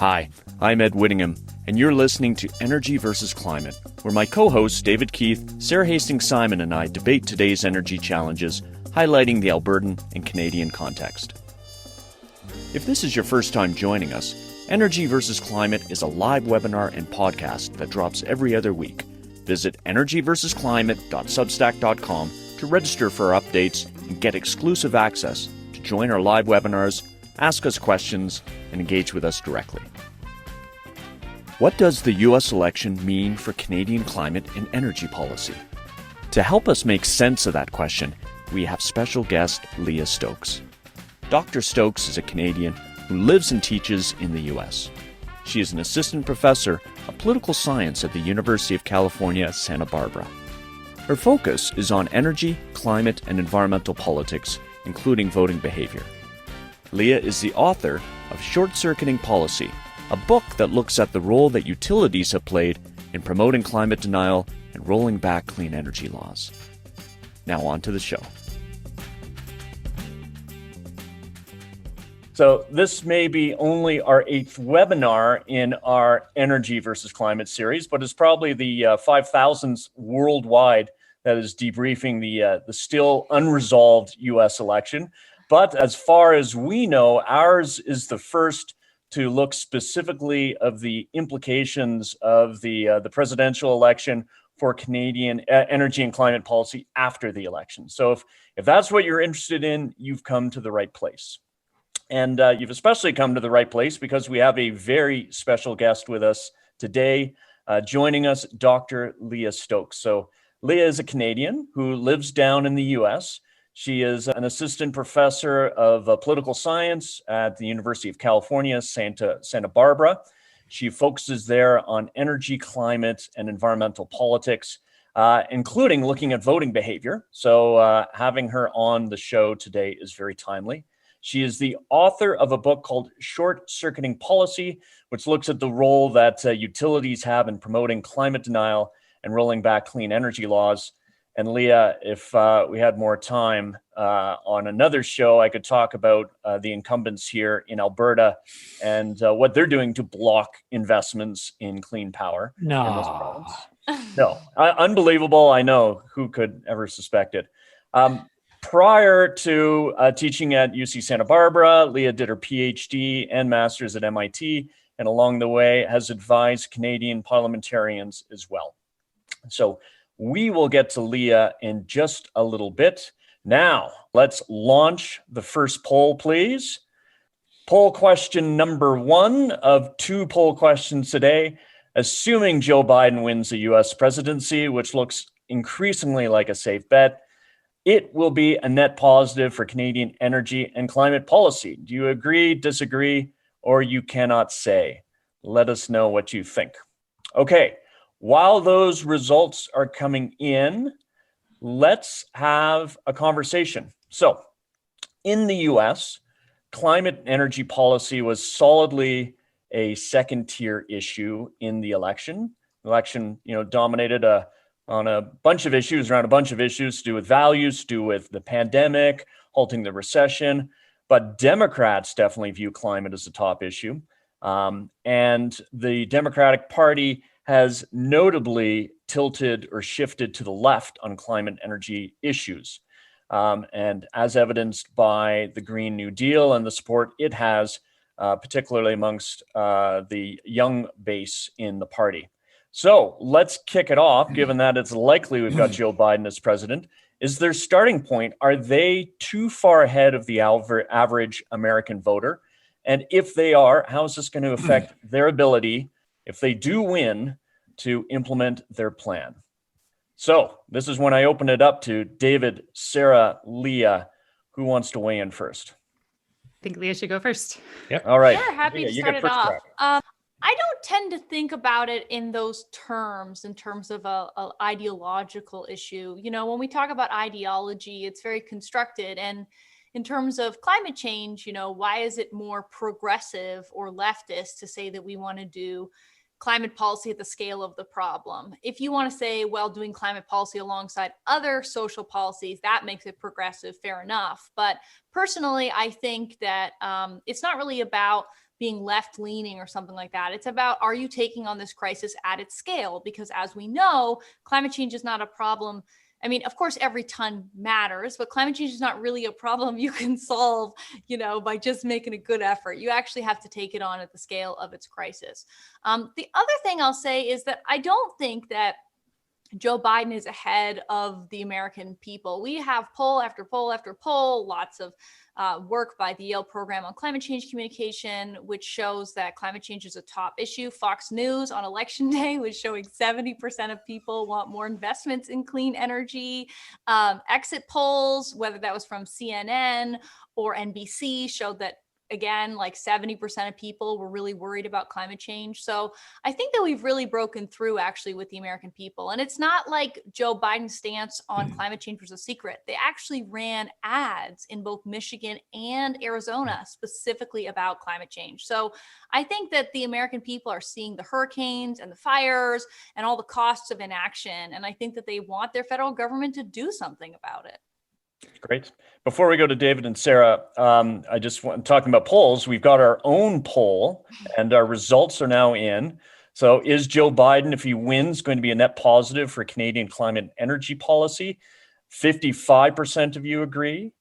Hi, I'm Ed Whittingham, and you're listening to Energy versus Climate, where my co-hosts David Keith, Sarah Hastings-Simon, and I debate today's energy challenges, highlighting the Albertan and Canadian context. If this is your first time joining us, Energy versus Climate is a live webinar and podcast that drops every other week. Visit energyversusclimate.substack.com to register for our updates and get exclusive access to join our live webinars, ask us questions, and engage with us directly. What does the U.S. election mean for Canadian climate and energy policy? To help us make sense of that question, we have special guest Leah Stokes. Dr. Stokes is a Canadian who lives and teaches in the U.S. She is an assistant professor of political science at the University of California, Santa Barbara. Her focus is on energy, climate, and environmental politics, including voting behavior. Leah is the author of Short-Circuiting Policy, a book that looks at the role that utilities have played in promoting climate denial and rolling back clean energy laws. Now on to the show. So this may be only our 8th webinar in our Energy versus Climate series, but it's probably the 5,000th worldwide that is debriefing the still unresolved U.S. election. But as far as we know, ours is the first to look specifically of the implications of the presidential election for Canadian energy and climate policy after the election. So if that's what you're interested in, you've come to the right place. And you've especially come to the right place because we have a very special guest with us today, joining us, Dr. Leah Stokes. So Leah is a Canadian who lives down in the U.S. She is an assistant professor of political science at the University of California, Santa Barbara. She focuses there on energy, climate, and environmental politics, including looking at voting behavior. So having her on the show today is very timely. She is the author of a book called Short-Circuiting Policy, which looks at the role that utilities have in promoting climate denial and rolling back clean energy laws. And Leah, if we had more time on another show, I could talk about the incumbents here in Alberta and what they're doing to block investments in clean power in this province. No, unbelievable. I know. Who could ever suspect it? Prior to teaching at UC Santa Barbara, Leah did her PhD and master's at MIT, and along the way has advised Canadian parliamentarians as well. So we will get to Leah in just a little bit. Now, let's launch the first poll, please. Poll question number 1 of 2 poll questions today. Assuming Joe Biden wins the U.S. presidency, which looks increasingly like a safe bet, it will be a net positive for Canadian energy and climate policy. Do you agree, disagree, or you cannot say? Let us know what you think. Okay. While those results are coming in, let's have a conversation. So, in the US, climate energy policy was solidly a second-tier issue in the election. The election, dominated on a bunch of issues, around a bunch of issues to do with values, to do with the pandemic, halting the recession. But Democrats definitely view climate as a top issue. And the Democratic Party has notably tilted or shifted to the left on climate energy issues. And as evidenced by the Green New Deal and the support it has, particularly amongst the young base in the party. So let's kick it off, given that it's likely we've got Joe Biden as president. Is their starting point, are they too far ahead of the average American voter? And if they are, how is this going to affect their ability, if they do win, to implement their plan? So this is when I open it up to David, Sarah, Leah. Who wants to weigh in first? I think Leah should go first. Yep. All right. Sure, happy to start it off. I don't tend to think about it in those terms, in terms of a ideological issue. When we talk about ideology, it's very constructed. And in terms of climate change, why is it more progressive or leftist to say that we want to do climate policy at the scale of the problem? If you want to say, well, doing climate policy alongside other social policies, that makes it progressive, fair enough. But personally, I think that it's not really about being left leaning or something like that. It's about, are you taking on this crisis at its scale? Because as we know, climate change is not a problem. I mean, of course, every ton matters, but climate change is not really a problem you can solve, by just making a good effort. You actually have to take it on at the scale of its crisis. The other thing I'll say is that I don't think that Joe Biden is ahead of the American people. We have poll after poll after poll, lots of work by the Yale Program on Climate Change Communication, which shows that climate change is a top issue. Fox News on election day was showing 70% of people want more investments in clean energy. Exit polls, whether that was from CNN or NBC, showed that, again, like 70% of people were really worried about climate change. So I think that we've really broken through actually with the American people. And it's not like Joe Biden's stance on climate change was a secret. They actually ran ads in both Michigan and Arizona specifically about climate change. So I think that the American people are seeing the hurricanes and the fires and all the costs of inaction. And I think that they want their federal government to do something about it. Great. Before we go to David and Sarah, I just want talking about polls. We've got our own poll, and our results are now in. So, is Joe Biden, if he wins, going to be a net positive for Canadian climate and energy policy? 55% of you agree,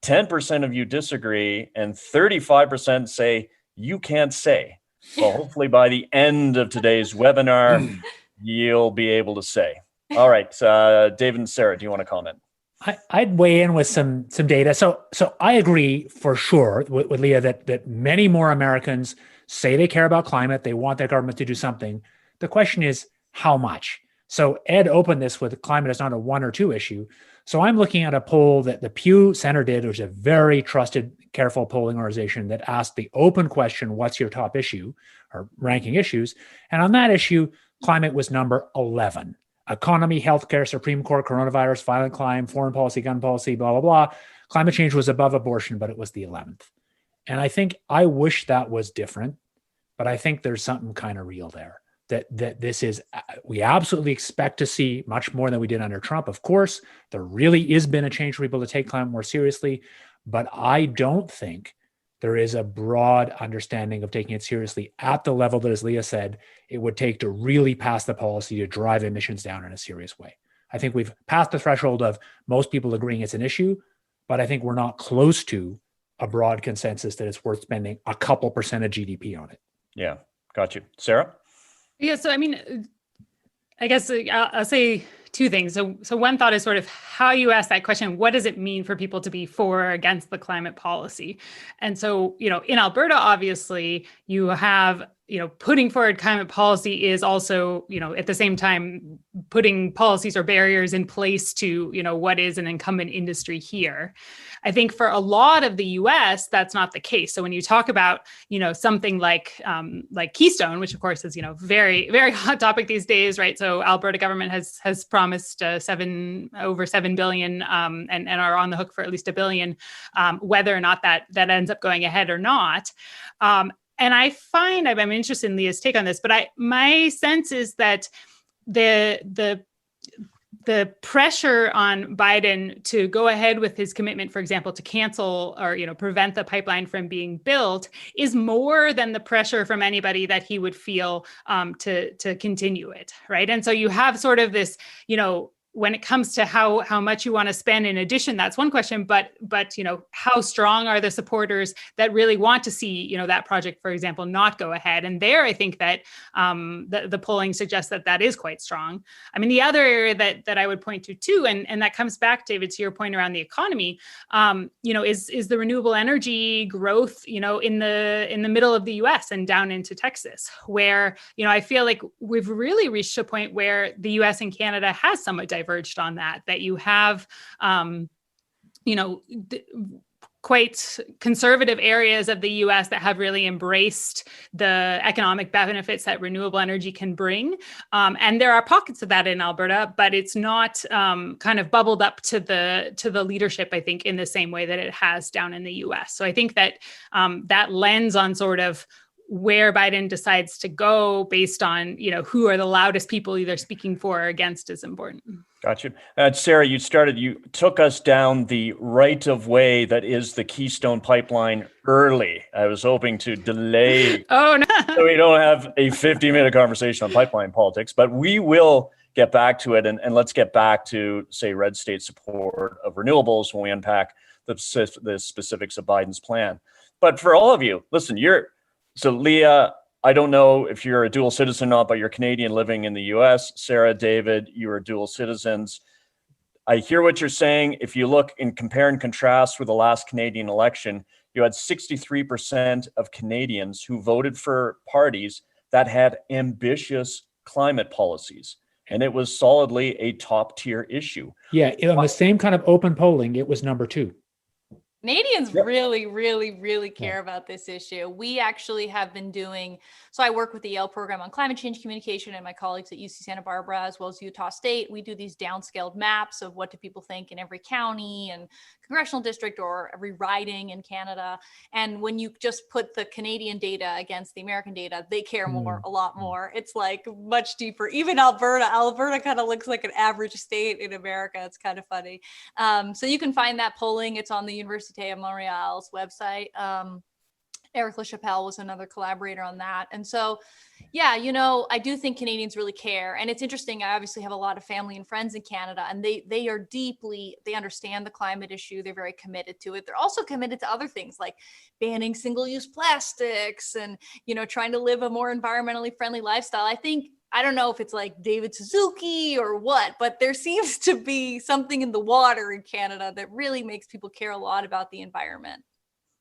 10% of you disagree, and 35% say you can't say. Well, hopefully by the end of today's webinar, you'll be able to say. All right, David and Sarah, do you want to comment? I'd weigh in with some data. So I agree for sure with Leah that many more Americans say they care about climate. They want their government to do something. The question is how much. So Ed opened this with climate is not a one or two issue. So I'm looking at a poll that the Pew Center did, which is a very trusted, careful polling organization that asked the open question, what's your top issue or ranking issues? And on that issue, climate was number 11. Economy, healthcare, Supreme Court, coronavirus, violent crime, foreign policy, gun policy, blah, blah, blah. Climate change was above abortion, but it was the 11th. And I wish that was different, but I think there's something kind of real there. That this is, we absolutely expect to see much more than we did under Trump. Of course, there really has been a change for people to take climate more seriously, but I don't think there is a broad understanding of taking it seriously at the level that, as Leah said, it would take to really pass the policy to drive emissions down in a serious way. I think we've passed the threshold of most people agreeing it's an issue, but I think we're not close to a broad consensus that it's worth spending a couple percent of GDP on it. Yeah, got you. Sarah? Yeah, so I mean, I guess I'll say two things. So one thought is sort of how you ask that question, what does it mean for people to be for or against the climate policy? And so, in Alberta, obviously, you have, putting forward climate policy is also, at the same time, putting policies or barriers in place to, what is an incumbent industry here. I think for a lot of the US, that's not the case. So when you talk about, something like Keystone, which of course is, very, very hot topic these days, right? So Alberta government has promised over $7 billion and are on the hook for at least $1 billion, whether or not that ends up going ahead or not. And I find, I'm interested in Leah's take on this, but my sense is that the pressure on Biden to go ahead with his commitment, for example, to cancel or, prevent the pipeline from being built is more than the pressure from anybody that he would feel to continue it, right? And so you have sort of this, when it comes to how much you want to spend in addition, that's one question, but how strong are the supporters that really want to see, that project, for example, not go ahead? And there, I think that the polling suggests that is quite strong. I mean, the other area that I would point to too, and that comes back, David, to your point around the economy, is the renewable energy growth, in the middle of the US and down into Texas, where, I feel like we've really reached a point where the US and Canada has somewhat diverged on that you have, quite conservative areas of the US that have really embraced the economic benefits that renewable energy can bring. And there are pockets of that in Alberta, but it's not kind of bubbled up to the leadership, I think, in the same way that it has down in the US. So I think that that lens on sort of where Biden decides to go based on, who are the loudest people either speaking for or against is important. Gotcha. Sarah, you took us down the right of way that is the Keystone Pipeline early. I was hoping to delay Oh, no. so we don't have a 50-minute conversation on pipeline politics, but we will get back to it. And let's get back to, say, red state support of renewables when we unpack the specifics of Biden's plan. But for all of you, listen, so Leah, I don't know if you're a dual citizen or not, but you're Canadian living in the US. Sarah, David, you are dual citizens. I hear what you're saying. If you look and compare and contrast with the last Canadian election, you had 63% of Canadians who voted for parties that had ambitious climate policies. And it was solidly a top tier issue. Yeah, on the same kind of open polling, it was number 2. Canadians really, really, really care about this issue. We actually have been doing, so I work with the Yale program on climate change communication and my colleagues at UC Santa Barbara, as well as Utah State. We do these downscaled maps of what do people think in every county and congressional district or every riding in Canada. And when you just put the Canadian data against the American data, they care more, a lot more. It's like much deeper. Even Alberta kind of looks like an average state in America. It's kind of funny. So you can find that polling. It's on the Université of Montréal's website. Eric LaChapelle was another collaborator on that. And so, yeah, I do think Canadians really care. And it's interesting. I obviously have a lot of family and friends in Canada, and they understand the climate issue. They're very committed to it. They're also committed to other things like banning single-use plastics and, trying to live a more environmentally friendly lifestyle. I don't know if it's like David Suzuki or what, but there seems to be something in the water in Canada that really makes people care a lot about the environment.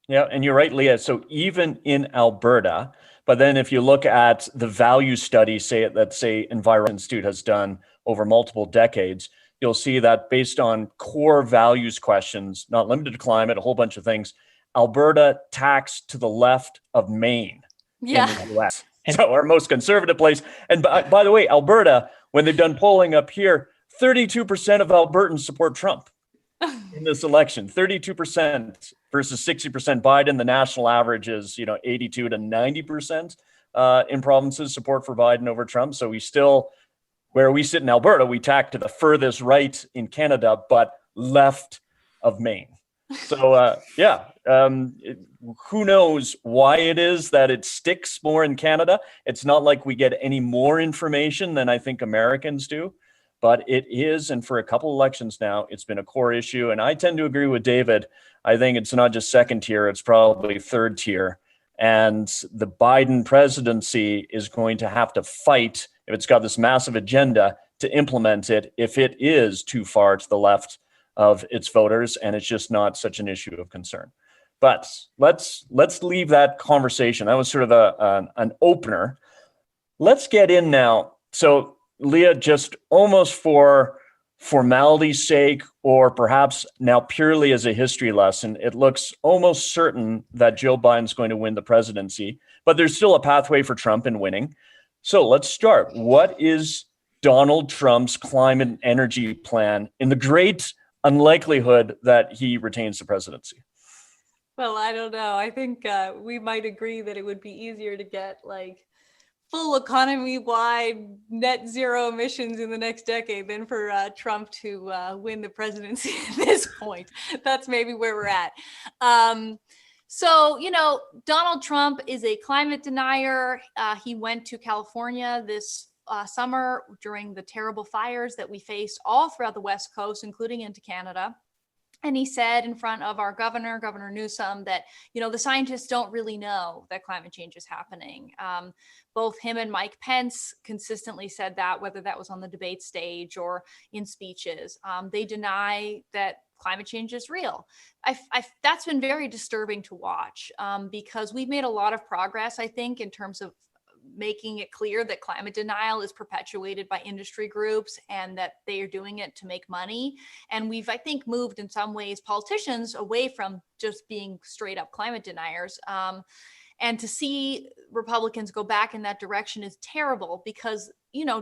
Yeah, and you're right, Leah. So even in Alberta, but then if you look at the value study, say Environment Institute has done over multiple decades, you'll see that based on core values questions, not limited to climate, a whole bunch of things, Alberta taxed to the left of Maine in the US. So our most conservative place. And by the way, Alberta, when they've done polling up here, 32% of Albertans support Trump in this election, 32% versus 60% Biden. The national average is, 82 to 90% in provinces support for Biden over Trump. So where we sit in Alberta, we tack to the furthest right in Canada, but left of Maine. So, who knows why it is that it sticks more in Canada? It's not like we get any more information than I think Americans do, but it is. And for a couple elections now, it's been a core issue. And I tend to agree with David. I think it's not just second tier, it's probably third tier. And the Biden presidency is going to have to fight, if it's got this massive agenda, to implement it if it is too far to the left of its voters, and it's just not such an issue of concern. But let's leave that conversation. That was sort of an opener. Let's get in now. So Leah, just almost for formality's sake, or perhaps now purely as a history lesson, it looks almost certain that Joe Biden's going to win the presidency, but there's still a pathway for Trump in winning. So let's start. What is Donald Trump's climate and energy plan in the great unlikelihood that he retains the presidency? Well, I don't know. I think we might agree that it would be easier to get full economy-wide net zero emissions in the next decade than for Trump to win the presidency at this point. That's maybe where we're at. So, Donald Trump is a climate denier. He went to California this summer during the terrible fires that we faced all throughout the West Coast, including into Canada. And he said in front of our Governor Newsom, that, the scientists don't really know that climate change is happening. Both him and Mike Pence consistently said that, whether that was on the debate stage or in speeches. They deny that climate change is real. That's been very disturbing to watch because we've made a lot of progress, I think, in terms of making it clear that climate denial is perpetuated by industry groups and that they are doing it to make money. And we've, I think, moved in some ways politicians away from just being straight up climate deniers. And to see Republicans go back in that direction is terrible because,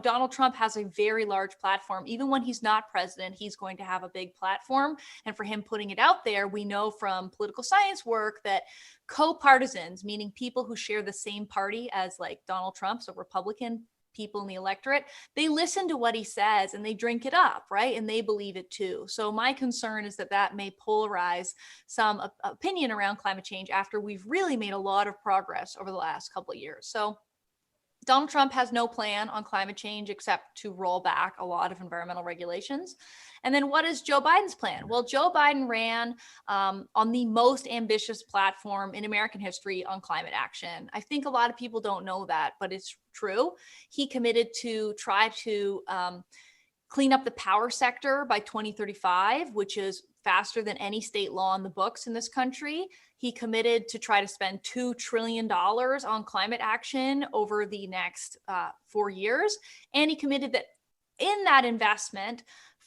Donald Trump has a very large platform. Even when he's not president, he's going to have a big platform. And for him putting it out there, we know from political science work that co-partisans, meaning people who share the same party as like Donald Trump, so Republican people in the electorate, they listen to what he says and they drink it up, right? And they believe it too. So my concern is that that may polarize some opinion around climate change after we've really made a lot of progress over the last couple of years. So Donald Trump has no plan on climate change except to roll back a lot of environmental regulations. And then what is Joe Biden's plan? Well, Joe Biden ran on the most ambitious platform in American history on climate action. I think a lot of people don't know that, but it's true. He committed to try to clean up the power sector by 2035, which is faster than any state law in the books in this country. He committed to try to spend $2 trillion on climate action over the next 4 years. And he committed that in that investment,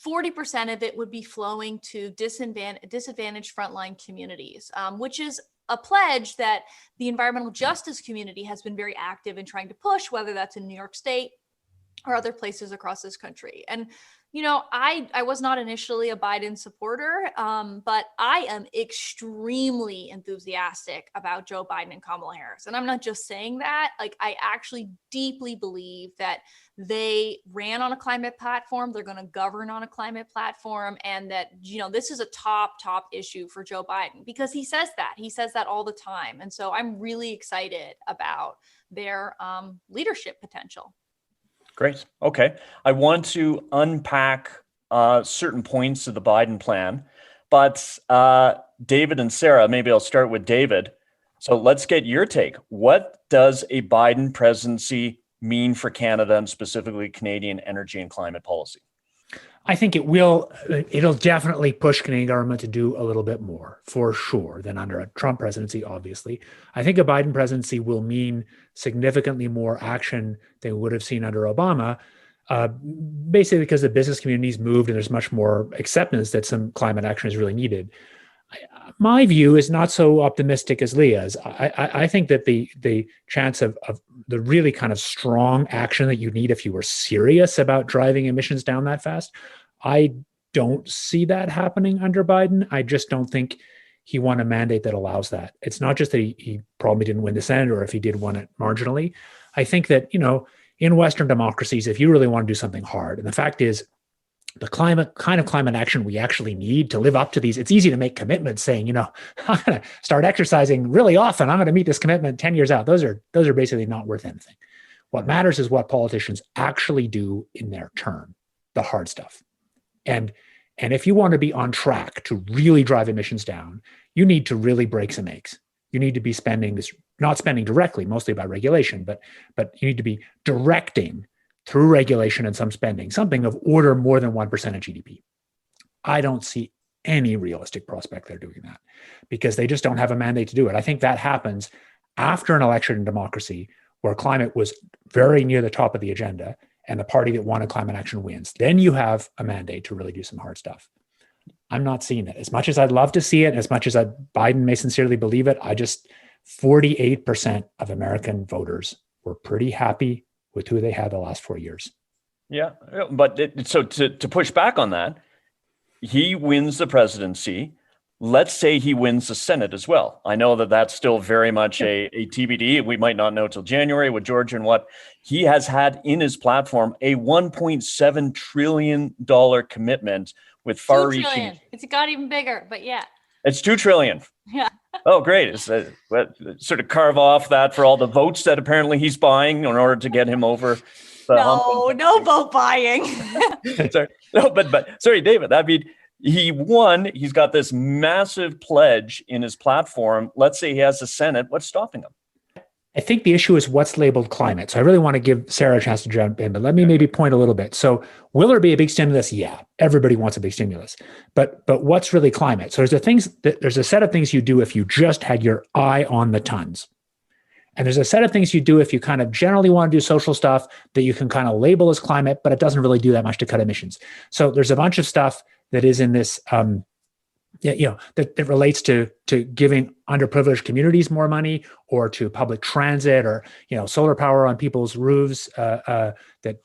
40% of it would be flowing to disadvantaged frontline communities, which is a pledge that the environmental justice community has been very active in trying to push, whether that's in New York State or other places across this country. And I was not initially a Biden supporter, but I am extremely enthusiastic about Joe Biden and Kamala Harris. And I'm not just saying that, like, I actually deeply believe that they ran on a climate platform, they're going to govern on a climate platform, and that, this is a top issue for Joe Biden because he says that all the time. And so I'm really excited about their leadership potential. Great. Okay. I want to unpack certain points of the Biden plan, but David and Sarah, maybe I'll start with David. So let's get your take. What does a Biden presidency mean for Canada and specifically Canadian energy and climate policy? I think it'll definitely push Canadian government to do a little bit more, for sure, than under a Trump presidency, obviously. I think a Biden presidency will mean significantly more action than we would have seen under Obama, basically because the business community's moved and there's much more acceptance that some climate action is really needed. My view is not so optimistic as Leah's. I think that the chance of the really kind of strong action that you need if you were serious about driving emissions down that fast, I don't see that happening under Biden. I just don't think he won a mandate that allows that. It's not just that he probably didn't win the Senate, or if he did, won it marginally. I think that, in Western democracies, if you really want to do something hard, and the fact is, the kind of climate action we actually need to live up to these, it's easy to make commitments saying, I'm going to start exercising really often. I'm going to meet this commitment 10 years out. Those are basically not worth anything. What matters is what politicians actually do in their term, the hard stuff. And if you want to be on track to really drive emissions down, you need to really break some eggs. You need to be not spending directly, mostly by regulation, but you need to be directing through regulation and some spending, something of order more than 1% of GDP. I don't see any realistic prospect they're doing that because they just don't have a mandate to do it. I think that happens after an election in democracy where climate was very near the top of the agenda and the party that wanted climate action wins. Then you have a mandate to really do some hard stuff. I'm not seeing it. As much as I'd love to see it, as much as Biden may sincerely believe it, 48% of American voters were pretty happy with who they had the last 4 years. Yeah, but so to push back on that, he wins the presidency. Let's say he wins the Senate as well. I know that that's still very much a TBD. We might not know till January with Georgia and what he has had in his platform, a $1.7 trillion commitment with far-reaching. It's got even bigger, but yeah. It's $2 trillion. Yeah. Oh, great. It's, sort of carve off that for all the votes that apparently he's buying in order to get him over the hump. No vote buying. Sorry. No, but sorry, David. I mean, he won. He's got this massive pledge in his platform. Let's say he has the Senate. What's stopping him? I think the issue is what's labeled climate. So I really want to give Sarah a chance to jump in, but let me maybe point a little bit. So will there be a big stimulus? Yeah, everybody wants a big stimulus. But what's really climate? So there's a set of things you do if you just had your eye on the tons. And there's a set of things you do if you kind of generally want to do social stuff that you can kind of label as climate, but it doesn't really do that much to cut emissions. So there's a bunch of stuff that is in this Yeah, that relates to giving underprivileged communities more money, or to public transit, or solar power on people's roofs that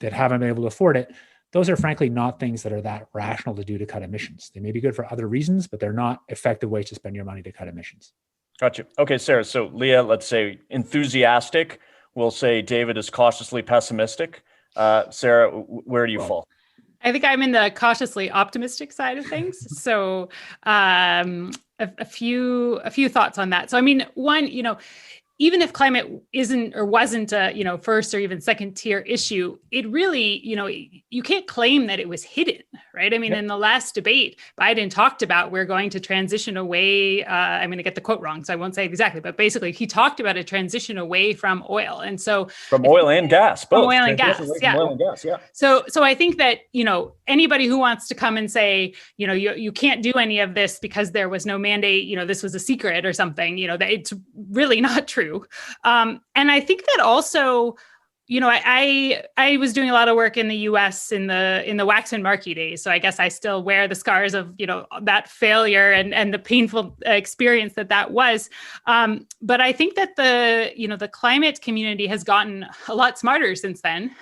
haven't been able to afford it. Those are frankly not things that are that rational to do to cut emissions. They may be good for other reasons, but they're not effective ways to spend your money to cut emissions. Gotcha. Okay, Sarah. So Leah, let's say enthusiastic. We'll say David is cautiously pessimistic. Sarah, where do you fall? I think I'm in the cautiously optimistic side of things. So a few thoughts on that. So I mean, one, even if climate isn't or wasn't a first or even second tier issue, it really, you can't claim that it was hidden, right? I mean, in the last debate, Biden talked about we're going to transition away. I'm going to get the quote wrong, so I won't say exactly, but basically he talked about a transition away from oil, and so from oil and gas, both. From oil and gas, yeah. Oil and gas, yeah. So I think that anybody who wants to come and say you can't do any of this because there was no mandate, this was a secret or something, that it's really not true. And I think that also, I was doing a lot of work in the U.S. in the Waxman-Markey days. So I guess I still wear the scars of, that failure and the painful experience that was. But I think that the climate community has gotten a lot smarter since then.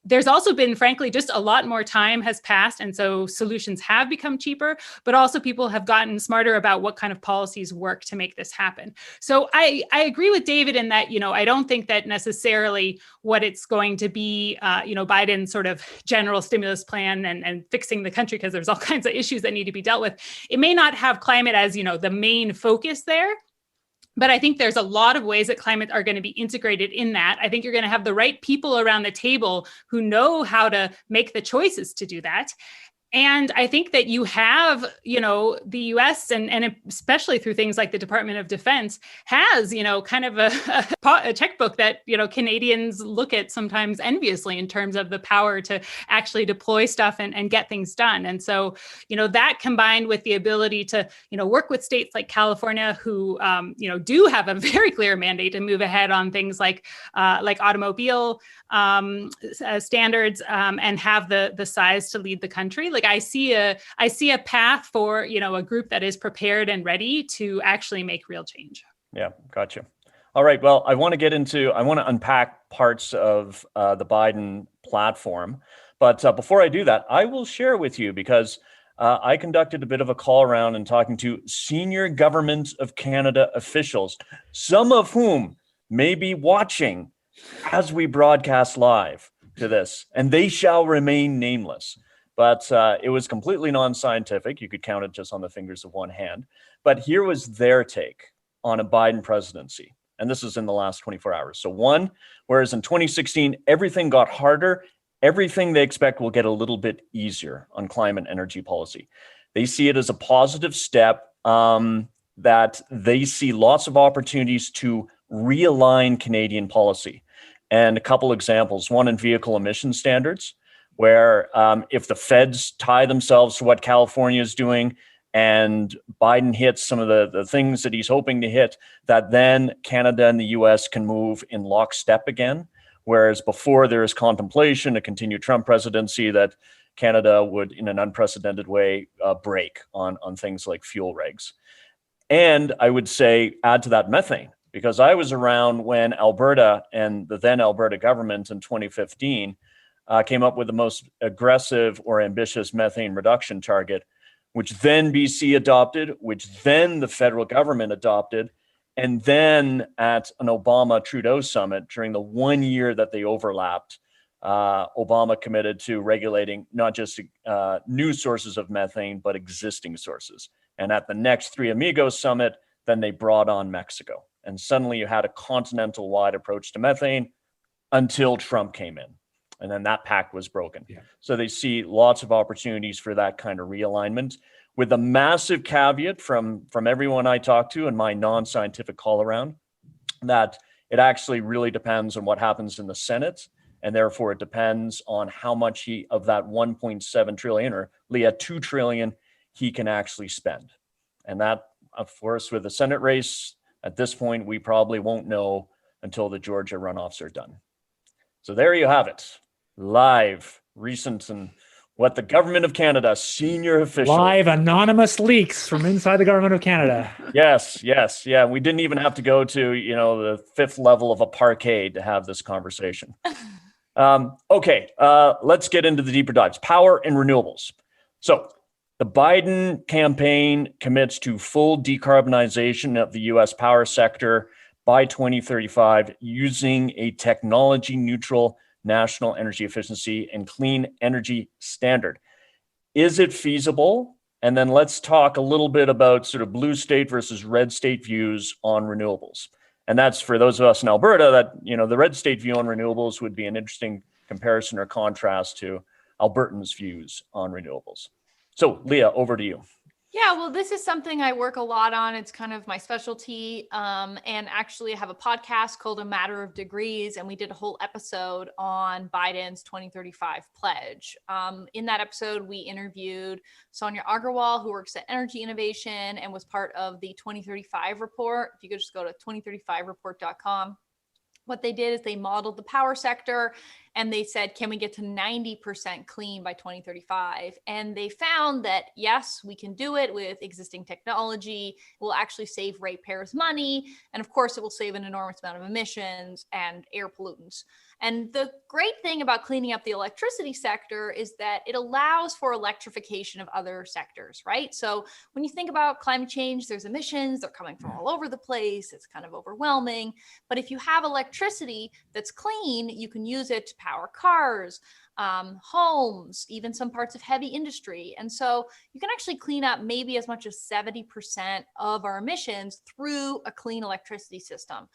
There's also been, frankly, just a lot more time has passed. And so solutions have become cheaper, but also people have gotten smarter about what kind of policies work to make this happen. So I agree with David in that, I don't think that necessarily what it's going to be, Biden's sort of general stimulus plan and fixing the country, because there's all kinds of issues that need to be dealt with. It may not have climate as, the main focus there. But I think there's a lot of ways that climate are going to be integrated in that. I think you're going to have the right people around the table who know how to make the choices to do that. And I think that you have, the U.S. and especially through things like the Department of Defense has, kind of a checkbook that, Canadians look at sometimes enviously in terms of the power to actually deploy stuff and get things done. And so, that combined with the ability to, work with states like California who, do have a very clear mandate to move ahead on things like automobile standards and have the size to lead the country. Like I see a path for, a group that is prepared and ready to actually make real change. Yeah, gotcha. All right. Well, I want to unpack parts of the Biden platform. But before I do that, I will share with you, because I conducted a bit of a call around and talking to senior Government of Canada officials, some of whom may be watching as we broadcast live to this, and they shall remain nameless. But it was completely non-scientific. You could count it just on the fingers of one hand. But here was their take on a Biden presidency. And this is in the last 24 hours. So one, whereas in 2016, everything got harder, everything they expect will get a little bit easier on climate energy policy. They see it as a positive step, that they see lots of opportunities to realign Canadian policy. And a couple examples, one in vehicle emission standards, where if the feds tie themselves to what California is doing and Biden hits some of the things that he's hoping to hit, that then Canada and the US can move in lockstep again. Whereas before there is contemplation, a continued Trump presidency, that Canada would, in an unprecedented way, break on things like fuel regs. And I would say add to that methane, because I was around when Alberta and the then Alberta government in 2015 came up with the most aggressive or ambitious methane reduction target, which then BC adopted, which then the federal government adopted. And then at an Obama-Trudeau summit, during the 1 year that they overlapped, Obama committed to regulating not just new sources of methane, but existing sources. And at the next Three Amigos summit, then they brought on Mexico. And suddenly you had a continental-wide approach to methane until Trump came in. And then that pact was broken. Yeah. So they see lots of opportunities for that kind of realignment, with a massive caveat from everyone I talked to in my non-scientific call around, that it actually really depends on what happens in the Senate. And therefore it depends on how much of that 1.7 trillion, or Leah, 2 trillion, he can actually spend. And that, of course, with the Senate race, at this point, we probably won't know until the Georgia runoffs are done. So there you have it. Live, recent, and what the government of Canada, senior official. Live anonymous leaks from inside the government of Canada. Yes. Yeah. We didn't even have to go to, the fifth level of a parkade to have this conversation. Okay. Let's get into the deeper dives. Power and renewables. So the Biden campaign commits to full decarbonization of the U.S. power sector by 2035 using a technology neutral national energy efficiency and clean energy standard. Is it feasible? And then let's talk a little bit about sort of blue state versus red state views on renewables. And that's for those of us in Alberta that, the red state view on renewables would be an interesting comparison or contrast to Albertans' views on renewables. So Leah, over to you. Yeah, well, this is something I work a lot on. It's kind of my specialty. And actually, I have a podcast called A Matter of Degrees, and we did a whole episode on Biden's 2035 pledge. In that episode, we interviewed Sonia Agarwal, who works at Energy Innovation and was part of the 2035 report. If you could just go to 2035report.com. What they did is they modeled the power sector and they said, can we get to 90% clean by 2035? And they found that, yes, we can do it with existing technology. It will actually save ratepayers money. And of course, it will save an enormous amount of emissions and air pollutants. And the great thing about cleaning up the electricity sector is that it allows for electrification of other sectors, right? So when you think about climate change, there's emissions, they're coming from all over the place. It's kind of overwhelming. But if you have electricity that's clean, you can use it to power cars, homes, even some parts of heavy industry. And so you can actually clean up maybe as much as 70% of our emissions through a clean electricity system.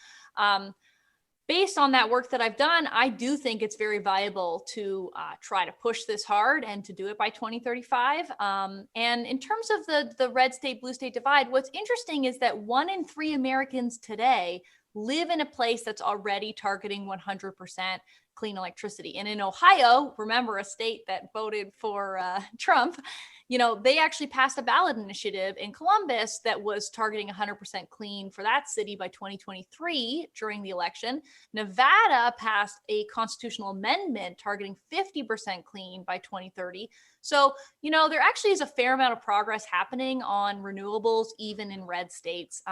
Based on that work that I've done, I do think it's very viable to try to push this hard and to do it by 2035. And in terms of the red state, blue state divide, what's interesting is that 1 in 3 Americans today live in a place that's already targeting 100% clean electricity. And in Ohio, remember, a state that voted for Trump, they actually passed a ballot initiative in Columbus that was targeting 100% clean for that city by 2023 during the election. Nevada passed a constitutional amendment targeting 50% clean by 2030. So, there actually is a fair amount of progress happening on renewables, even in red states.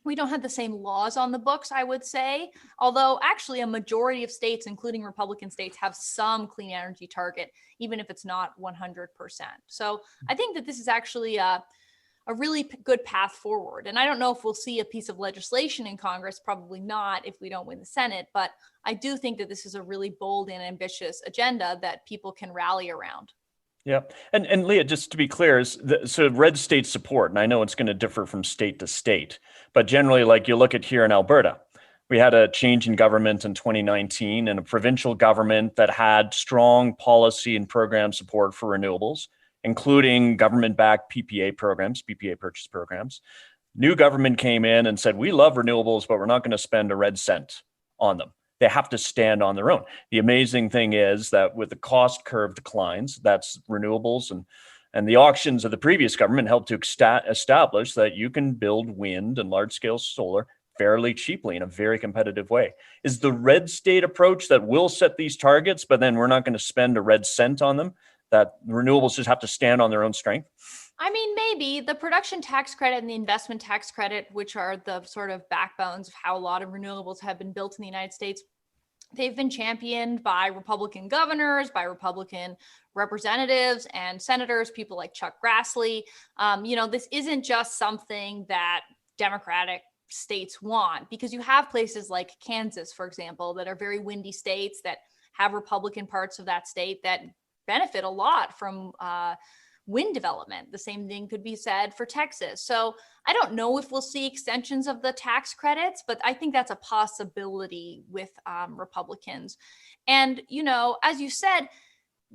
We don't have the same laws on the books, I would say, although actually a majority of states, including Republican states, have some clean energy target, even if it's not 100%. So I think that this is actually a really good path forward. And I don't know if we'll see a piece of legislation in Congress, probably not if we don't win the Senate, but I do think that this is a really bold and ambitious agenda that people can rally around. Yeah. And Leah, just to be clear, so red state support, and I know it's going to differ from state to state, but generally, like you look at here in Alberta, we had a change in government in 2019 and a provincial government that had strong policy and program support for renewables, including government-backed PPA programs, PPA purchase programs. New government came in and said, we love renewables, but we're not going to spend a red cent on them. They have to stand on their own. The amazing thing is that with the cost curve declines, that's renewables and the auctions of the previous government helped to establish that you can build wind and large-scale solar fairly cheaply in a very competitive way. Is the red state approach that we'll set these targets, but then we're not going to spend a red cent on them, that renewables just have to stand on their own strength? I mean, maybe the production tax credit and the investment tax credit, which are the sort of backbones of how a lot of renewables have been built in the United States, they've been championed by Republican governors, by Republican representatives and senators, people like Chuck Grassley. This isn't just something that Democratic states want, because you have places like Kansas, for example, that are very windy states that have Republican parts of that state that benefit a lot from wind development. The same thing could be said for Texas. So I don't know if we'll see extensions of the tax credits, but I think that's a possibility with Republicans. And, as you said,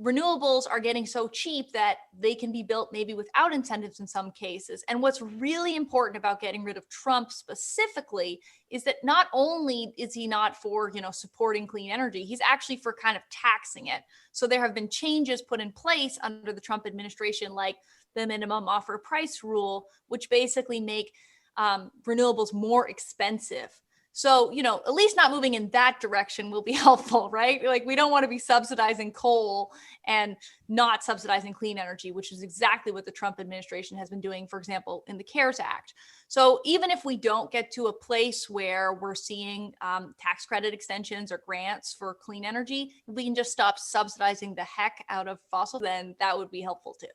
renewables are getting so cheap that they can be built maybe without incentives in some cases. And what's really important about getting rid of Trump specifically is that not only is he not for, supporting clean energy, he's actually for kind of taxing it. So there have been changes put in place under the Trump administration, like the minimum offer price rule, which basically make renewables more expensive. So, at least not moving in that direction will be helpful, right? Like, we don't want to be subsidizing coal and not subsidizing clean energy, which is exactly what the Trump administration has been doing, for example, in the CARES Act. So even if we don't get to a place where we're seeing tax credit extensions or grants for clean energy, if we can just stop subsidizing the heck out of fossil, then that would be helpful too.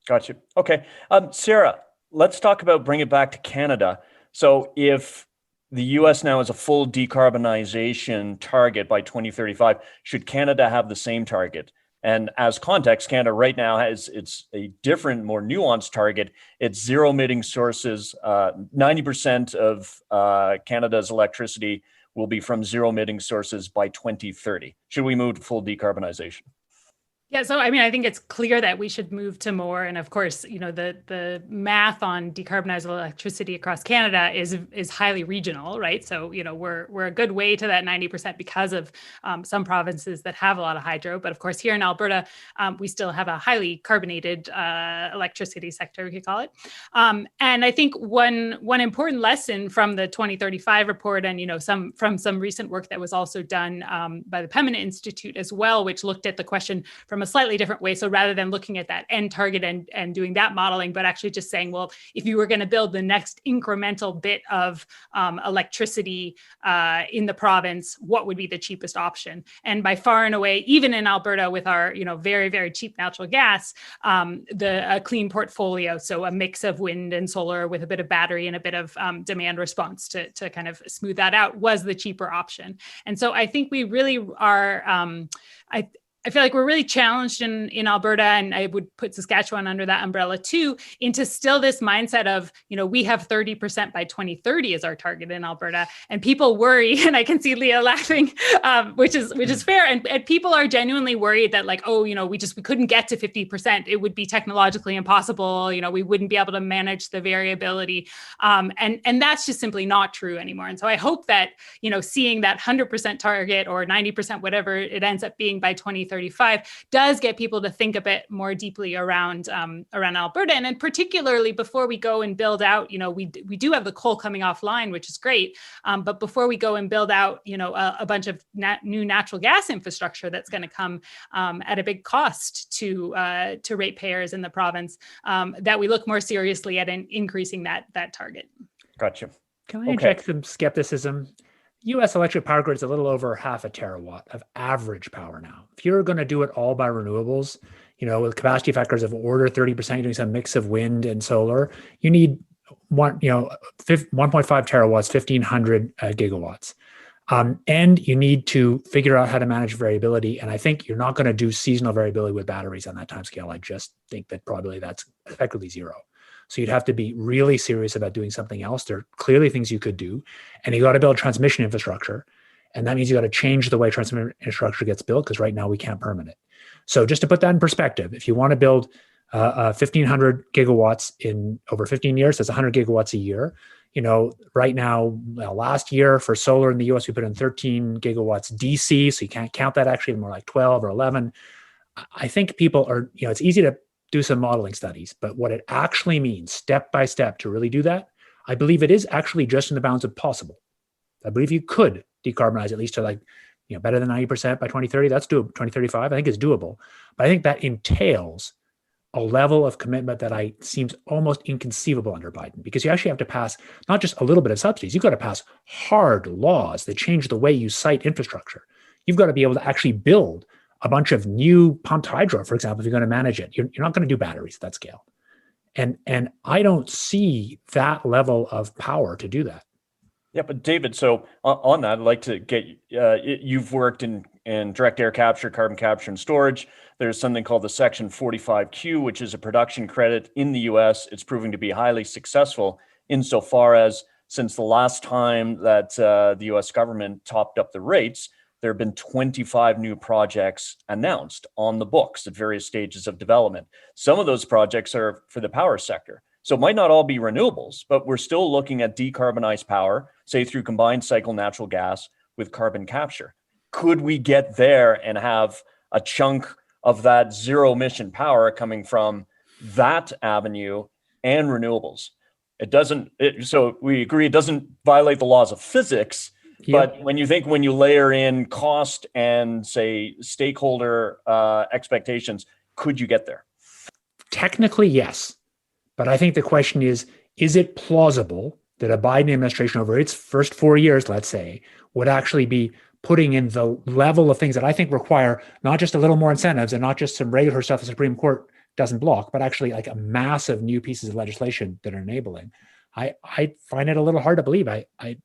Gotcha. Okay. Sarah, let's talk about bring it back to Canada. So if the US now has a full decarbonization target by 2035, should Canada have the same target? And as context, Canada right now it's a different, more nuanced target. It's zero emitting sources. 90% of Canada's electricity will be from zero emitting sources by 2030. Should we move to full decarbonization? Yeah, so I mean, I think it's clear that we should move to more, and of course, the math on decarbonized electricity across Canada is highly regional, right? So we're a good way to that 90% because of some provinces that have a lot of hydro, but of course, here in Alberta, we still have a highly carbonated electricity sector, we could call it. And I think one important lesson from the 2035 report, and from some recent work that was also done by the Pembina Institute as well, which looked at the question from a slightly different way. So rather than looking at that end target and doing that modeling, but actually just saying, well, if you were going to build the next incremental bit of electricity in the province, what would be the cheapest option? And by far and away, even in Alberta with our very, very cheap natural gas, a clean portfolio, so a mix of wind and solar with a bit of battery and a bit of demand response to kind of smooth that out, was the cheaper option. And so I think we really are, I feel like we're really challenged in Alberta, and I would put Saskatchewan under that umbrella too, into still this mindset of, we have 30% by 2030 as our target in Alberta, and people worry, and I can see Leah laughing, which is fair, and people are genuinely worried that like, we couldn't get to 50%. It would be technologically impossible. We wouldn't be able to manage the variability, and that's just simply not true anymore. And so I hope that seeing that 100% target or 90%, whatever it ends up being by 2035, does get people to think a bit more deeply around Alberta, and then particularly before we go and build out. We do have the coal coming offline, which is great, but before we go and build out, a bunch of new natural gas infrastructure that's going to come at a big cost to ratepayers in the province, that we look more seriously at increasing that target. Gotcha. Can I inject some skepticism? U.S. electric power grid is a little over half a terawatt of average power now. If you're going to do it all by renewables, with capacity factors of order 30%, you're doing some mix of wind and solar, you need 1.5 terawatts, 1,500 gigawatts. And you need to figure out how to manage variability. And I think you're not going to do seasonal variability with batteries on that timescale. I just think that probably that's effectively zero. So you'd have to be really serious about doing something else. There are clearly things you could do, and you got to build transmission infrastructure. And that means you got to change the way transmission infrastructure gets built, because right now we can't permit it. So just to put that in perspective, if you want to build 1,500 gigawatts in over 15 years, that's 100 gigawatts a year. Right now, last year for solar in the US, we put in 13 gigawatts DC. So you can't count that, actually more like 12 or 11. I think people are, it's easy to do some modeling studies, but what it actually means step by step to really do that, I believe it is actually just in the bounds of possible. I believe you could decarbonize at least to better than 90% by 2030. That's doable. 2035, I think is doable. But I think that entails a level of commitment that seems almost inconceivable under Biden, because you actually have to pass not just a little bit of subsidies, you've got to pass hard laws that change the way you site infrastructure. You've got to be able to actually build a bunch of new pumped hydro, for example, if you're going to manage it. You're not going to do batteries at that scale. And I don't see that level of power to do that. Yeah, but David, so on that, I'd like to get, you've worked in direct air capture, carbon capture and storage. There's something called the Section 45Q, which is a production credit in the US. It's proving to be highly successful insofar as since the last time that the US government topped up the rates, there have been 25 new projects announced on the books at various stages of development. Some of those projects are for the power sector. So it might not all be renewables, but we're still looking at decarbonized power, say through combined cycle natural gas with carbon capture. Could we get there and have a chunk of that zero emission power coming from that avenue and renewables? So we agree it doesn't violate the laws of physics, But when you layer in cost and say stakeholder expectations, could you get there? Technically, yes. But I think the question is it plausible that a Biden administration over its first 4 years, let's say, would actually be putting in the level of things that I think require not just a little more incentives and not just some regular stuff the Supreme Court doesn't block, but actually like a massive new pieces of legislation that are enabling. I find it a little hard to believe. I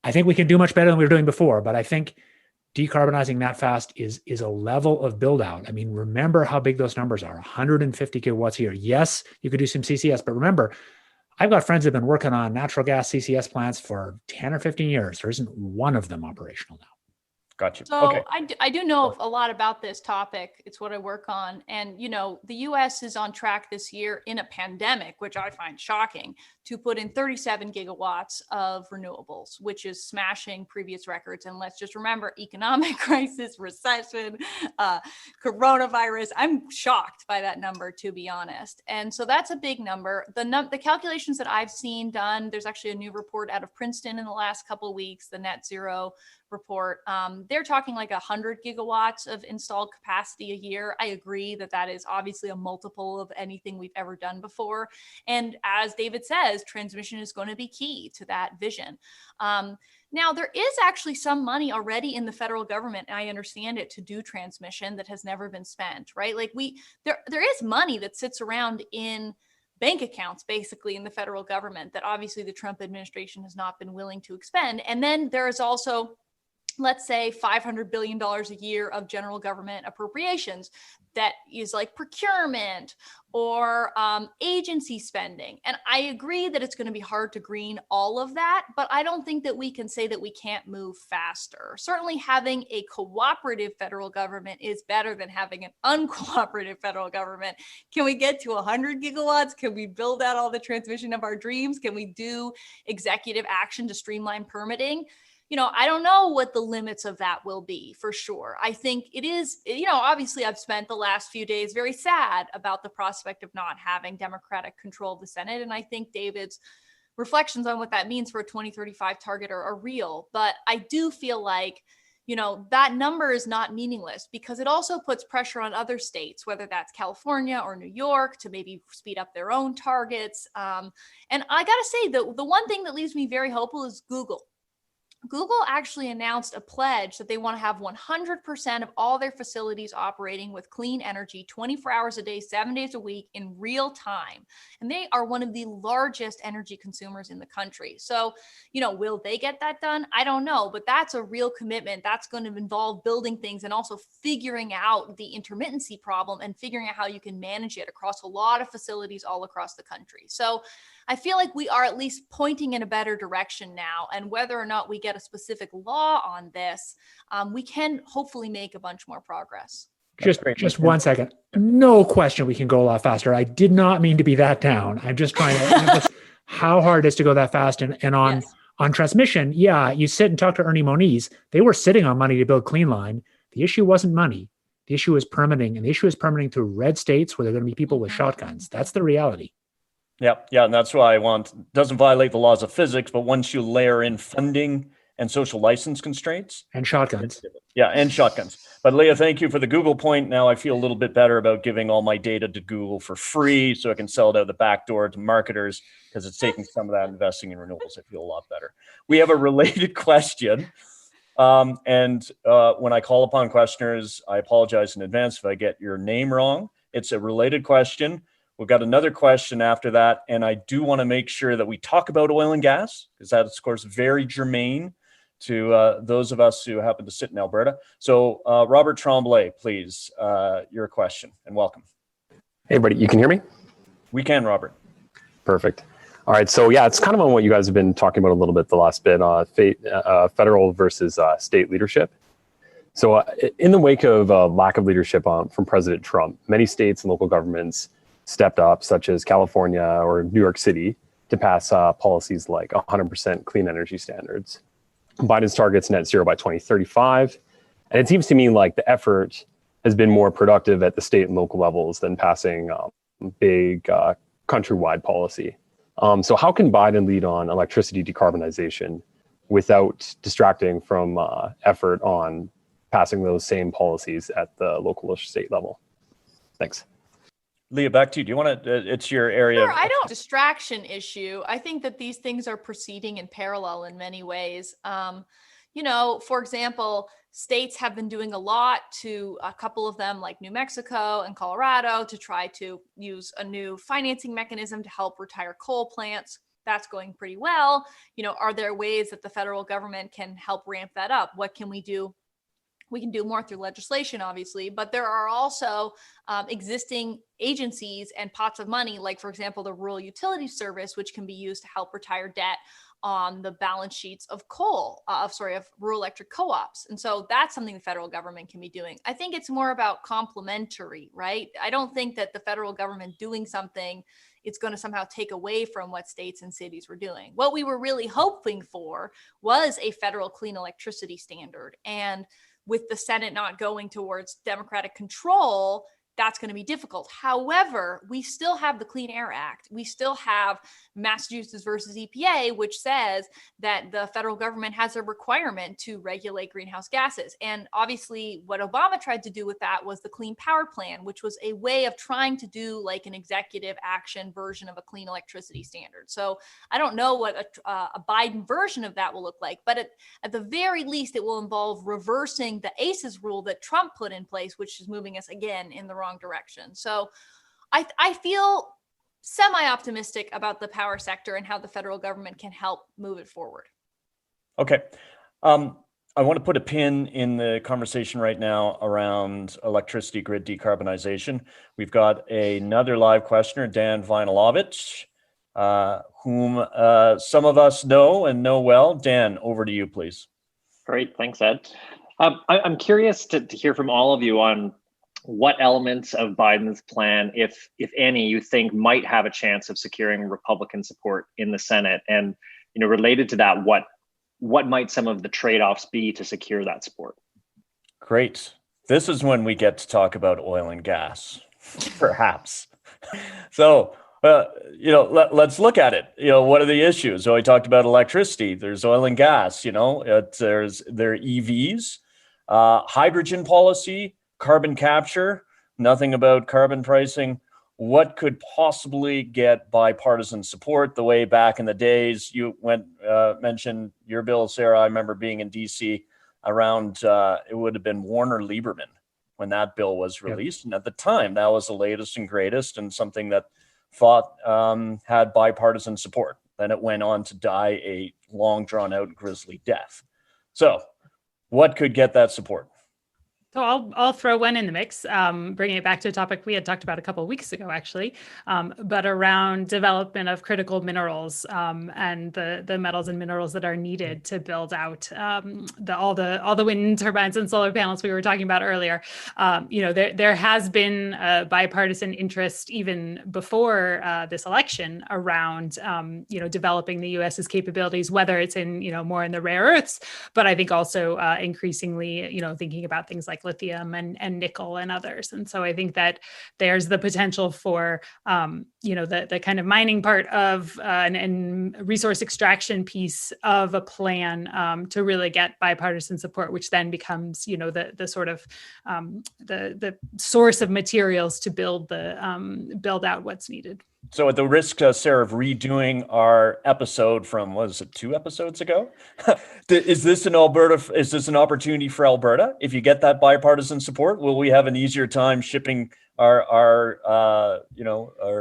think we can do much better than we were doing before, but I think decarbonizing that fast is a level of build out. I mean, remember how big those numbers are, 150 kilowatts a year. Yes, you could do some CCS, but remember, I've got friends that have been working on natural gas CCS plants for 10 or 15 years. There isn't one of them operational now. Gotcha. So okay. I do know a lot about this topic. It's what I work on. And, the US is on track this year in a pandemic, which I find shocking, to put in 37 gigawatts of renewables, which is smashing previous records. And let's just remember, economic crisis, recession, coronavirus. I'm shocked by that number, to be honest. And so that's a big number. The calculations that I've seen done, there's actually a new report out of Princeton in the last couple of weeks, the Net Zero report. They're talking like 100 gigawatts of installed capacity a year. I agree that is obviously a multiple of anything we've ever done before. And as David says, transmission is going to be key to that vision. Now, there is actually some money already in the federal government, and I understand it, to do transmission that has never been spent, right? Like there is money that sits around in bank accounts, basically, in the federal government that obviously the Trump administration has not been willing to expend. And then there is also, let's say, $500 billion a year of general government appropriations that is like procurement or agency spending. And I agree that it's going to be hard to green all of that, but I don't think that we can say that we can't move faster. Certainly having a cooperative federal government is better than having an uncooperative federal government. Can we get to 100 gigawatts? Can we build out all the transmission of our dreams? Can we do executive action to streamline permitting? I don't know what the limits of that will be, for sure. I think it is, obviously I've spent the last few days very sad about the prospect of not having Democratic control of the Senate. And I think David's reflections on what that means for a 2035 target are real. But I do feel like, that number is not meaningless because it also puts pressure on other states, whether that's California or New York, to maybe speed up their own targets. And I got to say, the one thing that leaves me very hopeful is Google. Google actually announced a pledge that they want to have 100% of all their facilities operating with clean energy 24 hours a day, 7 days a week in real time. And they are one of the largest energy consumers in the country. So, will they get that done? I don't know, but that's a real commitment. That's going to involve building things and also figuring out the intermittency problem and figuring out how you can manage it across a lot of facilities all across the country. So I feel like we are at least pointing in a better direction now. And whether or not we get a specific law on this, we can hopefully make a bunch more progress. Just 1 second. No question we can go a lot faster. I did not mean to be that down. I'm just trying to emphasize how hard it is to go that fast. And on transmission, you sit and talk to Ernie Moniz. They were sitting on money to build Clean Line. The issue wasn't money. The issue is permitting. And the issue is permitting through red states where there are going to be people with shotguns. That's the reality. Yeah, and that's why doesn't violate the laws of physics, but once you layer in funding and social license constraints. And shotguns. Yeah, and shotguns. But Leah, thank you for the Google point. Now I feel a little bit better about giving all my data to Google for free so I can sell it out the back door to marketers because it's taking some of that investing in renewables. I feel a lot better. We have a related question. And when I call upon questioners, I apologize in advance if I get your name wrong. It's a related question. We've got another question after that, and I do want to make sure that we talk about oil and gas because that is, of course, very germane to those of us who happen to sit in Alberta. So, Robert Tremblay, please, your question, and welcome. Hey, buddy, you can hear me? We can, Robert. Perfect. All right, so it's kind of on what you guys have been talking about a little bit the last bit, federal versus state leadership. So, in the wake of lack of leadership from President Trump, many states and local governments stepped up, such as California or New York City, to pass policies like 100% clean energy standards. Biden's target's net zero by 2035. And it seems to me like the effort has been more productive at the state and local levels than passing big countrywide policy. So how can Biden lead on electricity decarbonization without distracting from effort on passing those same policies at the local or state level. Thanks. Leah, back to you. Do you want to, it's your area. Sure, I don't distraction issue. I think that these things are proceeding in parallel in many ways. For example, states have been doing a lot to a couple of them like New Mexico and Colorado to try to use a new financing mechanism to help retire coal plants. That's going pretty well. Are there ways that the federal government can help ramp that up? What can we do? We can do more through legislation, obviously, but there are also existing agencies and pots of money, like, for example, the Rural Utilities Service, which can be used to help retire debt on the balance sheets of rural electric co-ops. And so that's something the federal government can be doing. I think it's more about complementary, right? I don't think that the federal government doing something, it's going to somehow take away from what states and cities were doing. What we were really hoping for was a federal clean electricity standard. And with the Senate not going towards Democratic control, that's going to be difficult. However, we still have the Clean Air Act. We still have Massachusetts versus EPA, which says that the federal government has a requirement to regulate greenhouse gases. And obviously, what Obama tried to do with that was the Clean Power Plan, which was a way of trying to do like an executive action version of a clean electricity standard. So I don't know what a Biden version of that will look like, but at the very least, it will involve reversing the ACES rule that Trump put in place, which is moving us again in the wrong direction. So I feel semi-optimistic about the power sector and how the federal government can help move it forward. Okay. I want to put a pin in the conversation right now around electricity grid decarbonization. We've got another live questioner, Dan Vinelovich, whom some of us know and know well. Dan, over to you, please. Great. Thanks, Ed. I'm curious to hear from all of you on what elements of Biden's plan, if any, you think might have a chance of securing Republican support in the Senate, and related to that, what might some of the trade-offs be to secure that support? Great. This is when we get to talk about oil and gas, perhaps. So, let's look at it. What are the issues? So we talked about electricity. There's oil and gas. There are EVs, hydrogen policy, carbon capture, nothing about carbon pricing. What could possibly get bipartisan support? The way back in the days, you mentioned your bill, Sarah. I remember being in DC around, it would have been Warner Lieberman when that bill was released. Yep. And at the time, that was the latest and greatest and something that had bipartisan support. Then it went on to die a long drawn out grisly death. So what could get that support? So I'll throw one in the mix, bringing it back to a topic we had talked about a couple of weeks ago, actually, but around development of critical minerals and the metals and minerals that are needed to build out all the wind turbines and solar panels we were talking about earlier. There has been a bipartisan interest even before this election around developing the U.S.'s capabilities, whether it's in more in the rare earths, but I think also increasingly thinking about things like lithium and nickel and others. And so I think that there's the potential for, the kind of mining part of and resource extraction piece of a plan to really get bipartisan support, which then becomes, the sort of the source of materials to build out what's needed. So at the risk, Sarah, of redoing our episode from, was it 2 episodes ago? Is this an opportunity for Alberta? If you get that bipartisan support, will we have an easier time shipping our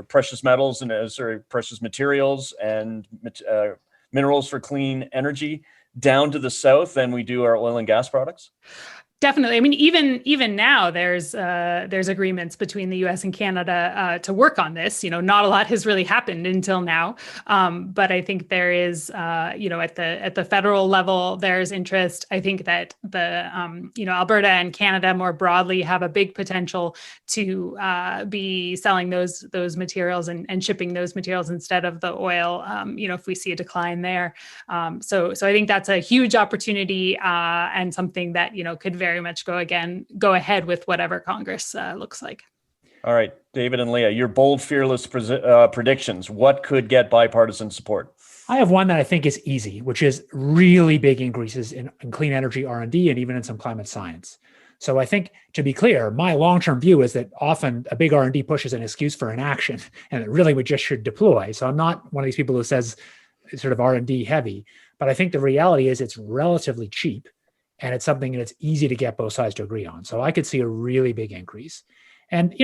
precious metals and precious materials and minerals for clean energy down to the south than we do our oil and gas products? Definitely. I mean, even now, there's agreements between the U.S. and Canada to work on this. Not a lot has really happened until now, but I think there is, at the federal level, there's interest. I think that the Alberta and Canada more broadly have a big potential to be selling those materials and shipping those materials instead of the oil. If we see a decline there, so I think that's a huge opportunity and something that could very much go ahead with whatever Congress looks like. All right, David and Leah, your bold, fearless predictions. What could get bipartisan support? I have one that I think is easy, which is really big increases in clean energy R&D and even in some climate science. So I think, to be clear, my long-term view is that often a big R&D push is an excuse for inaction, and it really we just should deploy. So I'm not one of these people who says it's sort of R&D heavy, but I think the reality is it's relatively cheap, and it's something that's easy to get both sides to agree on. So I could see a really big increase. And,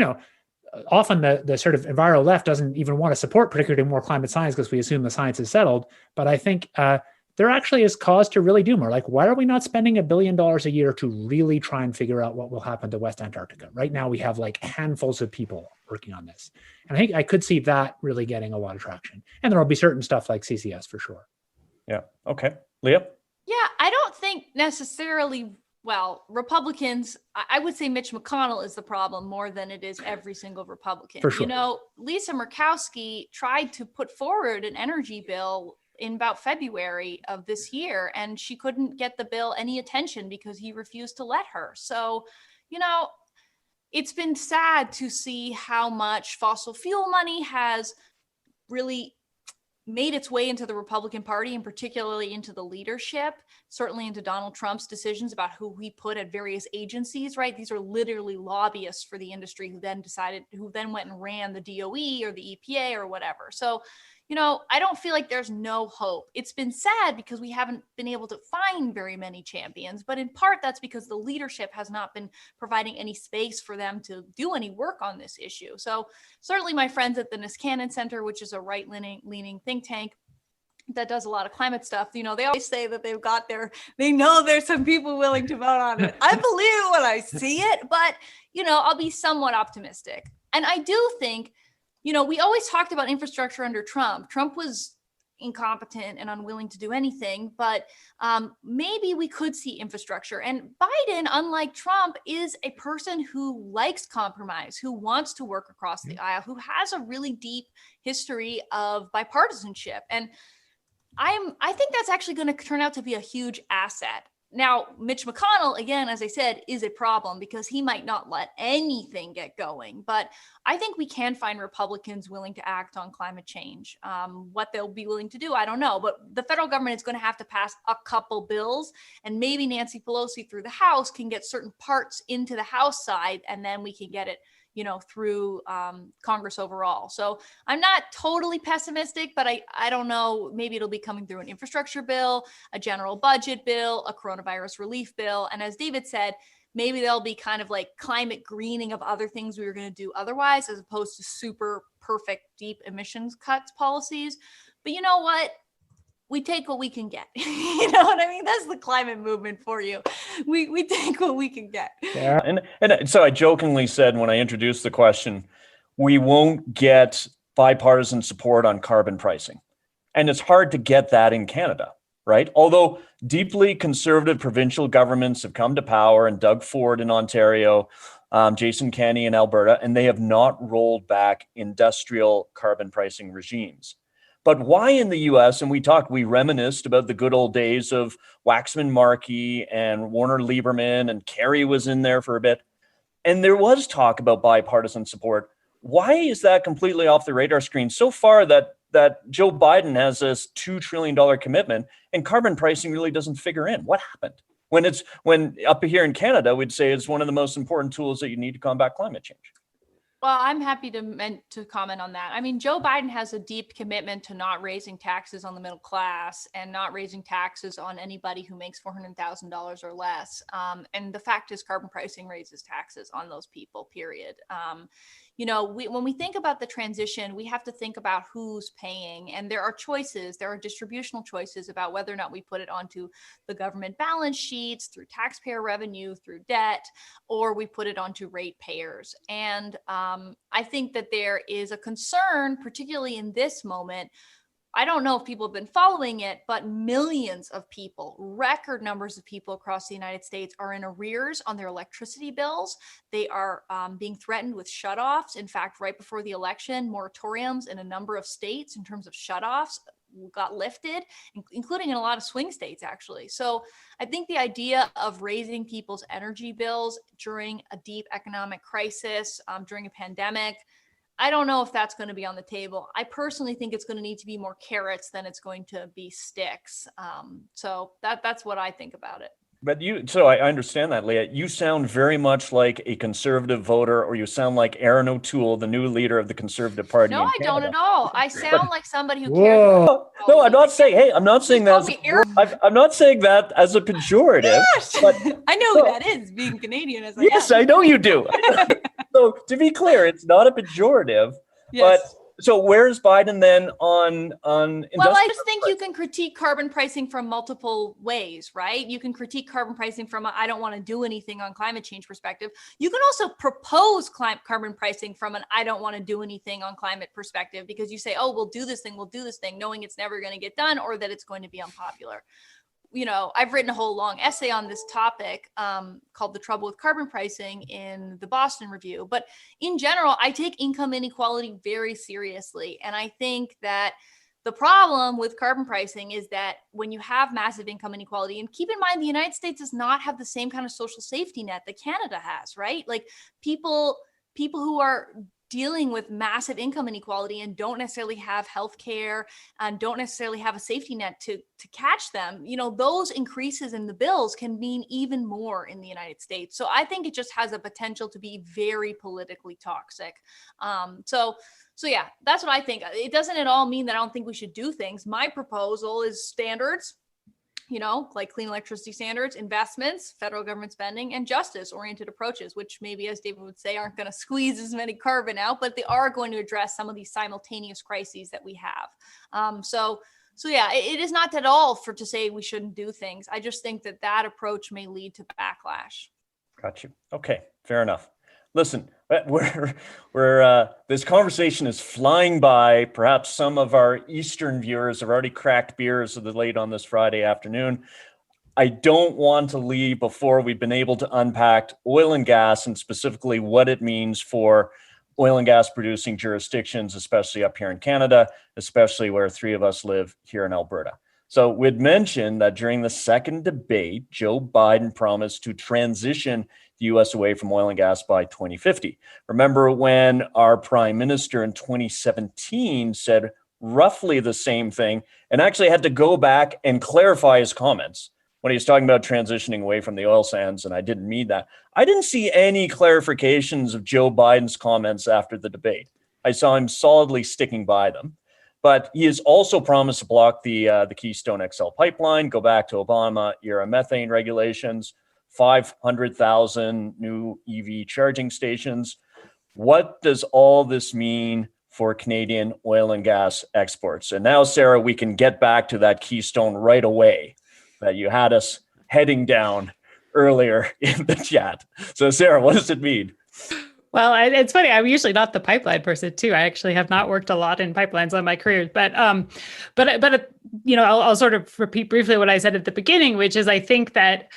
often the sort of enviro left doesn't even want to support particularly more climate science because we assume the science is settled. But I think there actually is cause to really do more. Like, why are we not spending $1 billion a year to really try and figure out what will happen to West Antarctica? Right now, we have like handfuls of people working on this. And I think I could see that really getting a lot of traction. And there will be certain stuff like CCS for sure. Yeah. Okay. Leah? Yeah, I don't think necessarily, Republicans, I would say Mitch McConnell is the problem more than it is every single Republican. For sure. Lisa Murkowski tried to put forward an energy bill in about February of this year, and she couldn't get the bill any attention because he refused to let her. So, it's been sad to see how much fossil fuel money has really made its way into the Republican Party and particularly into the leadership, certainly into Donald Trump's decisions about who he put at various agencies, right? These are literally lobbyists for the industry who then went and ran the DOE or the EPA or whatever. So, I don't feel like there's no hope. It's been sad because we haven't been able to find very many champions, but in part that's because the leadership has not been providing any space for them to do any work on this issue. So certainly my friends at the Niskanen Center, which is a right-leaning think tank that does a lot of climate stuff, they always say that they know there's some people willing to vote on it. I believe it when I see it, but, I'll be somewhat optimistic. And I do think, we always talked about infrastructure under Trump. Trump was incompetent and unwilling to do anything, but maybe we could see infrastructure. And Biden, unlike Trump, is a person who likes compromise, who wants to work across the aisle, who has a really deep history of bipartisanship. And I think that's actually going to turn out to be a huge asset. Now, Mitch McConnell, again, as I said, is a problem because he might not let anything get going. But I think we can find Republicans willing to act on climate change. What they'll be willing to do, I don't know. But the federal government is going to have to pass a couple bills. And maybe Nancy Pelosi through the House can get certain parts into the House side, and then we can get it through Congress overall. So I'm not totally pessimistic, but I don't know, maybe it'll be coming through an infrastructure bill, a general budget bill, a coronavirus relief bill. And as David said, maybe there'll be kind of like climate greening of other things we were going to do otherwise, as opposed to super perfect deep emissions cuts policies. But you know what? We take what we can get. You know what I mean? That's the climate movement for you. We take what we can get. Yeah. And so I jokingly said when I introduced the question, we won't get bipartisan support on carbon pricing. And it's hard to get that in Canada, right? Although deeply conservative provincial governments have come to power, and Doug Ford in Ontario, Jason Kenney in Alberta, and they have not rolled back industrial carbon pricing regimes. But why in the US, and we reminisced about the good old days of Waxman Markey and Warner Lieberman, and Kerry was in there for a bit. And there was talk about bipartisan support. Why is that completely off the radar screen so far that Joe Biden has this $2 trillion commitment and carbon pricing really doesn't figure in? What happened? When up here in Canada, we'd say it's one of the most important tools that you need to combat climate change. Well, I'm happy to comment on that. I mean, Joe Biden has a deep commitment to not raising taxes on the middle class and not raising taxes on anybody who makes $400,000 or less. And the fact is, carbon pricing raises taxes on those people, period. When we think about the transition, we have to think about who's paying. And there are choices, there are distributional choices about whether or not we put it onto the government balance sheets, through taxpayer revenue, through debt, or we put it onto ratepayers. And I think that there is a concern, particularly in this moment. I don't know if people have been following it, but millions of people, record numbers of people across the United States are in arrears on their electricity bills. They are being threatened with shutoffs. In fact, right before the election, moratoriums in a number of states in terms of shutoffs got lifted, including in a lot of swing states, actually. So I think the idea of raising people's energy bills during a deep economic crisis, during a pandemic, I don't know if that's going to be on the table. I personally think it's going to need to be more carrots than it's going to be sticks. So that's what I think about it. But so I understand that, Leah. You sound very much like a conservative voter, or you sound like Aaron O'Toole, the new leader of the Conservative Party. No, in I don't Canada. at all. I sound like somebody who cares. Whoa. No, I'm not saying. Hey, I'm not saying that. I'm not saying that as a pejorative. Gosh, But I know who that is, being Canadian as I am. yes, I know you do. So to be clear, it's not a pejorative. Yes. But so where's Biden then on Well, I just think you can critique carbon pricing from multiple ways, right? You can critique carbon pricing from I don't want to do anything on climate change perspective. You can also propose carbon pricing from an I don't want to do anything on climate perspective, because you say, oh, we'll do this thing, knowing it's never going to get done or that it's going to be unpopular. You know, I've written a whole long essay on this topic called The Trouble with Carbon Pricing in the Boston Review. But in general, I take income inequality very seriously. And I think that the problem with carbon pricing is that when you have massive income inequality, and keep in mind, the United States does not have the same kind of social safety net that Canada has, right? Like people who are dealing with massive income inequality and don't necessarily have healthcare and don't necessarily have a safety net to catch them, you know, those increases in the bills can mean even more in the United States. So I think it just has a potential to be very politically toxic. So yeah, that's what I think. It doesn't at all mean that I don't think we should do things. My proposal is standards, you know, like clean electricity standards, investments, federal government spending, and justice-oriented approaches, which maybe, as David would say, aren't going to squeeze as many carbon out, but they are going to address some of these simultaneous crises that we have. So yeah, it is not at all to say we shouldn't do things. I just think that approach may lead to backlash. Got you. Okay, fair enough. Listen, this conversation is flying by. Perhaps some of our Eastern viewers have already cracked beers late on this Friday afternoon. I don't want to leave before we've been able to unpack oil and gas, and specifically what it means for oil and gas producing jurisdictions, especially up here in Canada, especially where three of us live here in Alberta. So we'd mentioned that during the second debate, Joe Biden promised to transition the U.S. away from oil and gas by 2050. Remember when our prime minister in 2017 said roughly the same thing and actually had to go back and clarify his comments when he was talking about transitioning away from the oil sands, and I didn't mean that. I didn't see any clarifications of Joe Biden's comments after the debate. I saw him solidly sticking by them. But he has also promised to block the Keystone XL pipeline, go back to Obama-era methane regulations, 500,000 new EV charging stations. What does all this mean for Canadian oil and gas exports? And now, Sarah, we can get back to that Keystone right away that you had us heading down earlier in the chat. So, Sarah, what does it mean? Well, it's funny. I'm usually not the pipeline person too. I actually have not worked a lot in pipelines on my career, but you know, I'll sort of repeat briefly what I said at the beginning, which is I think that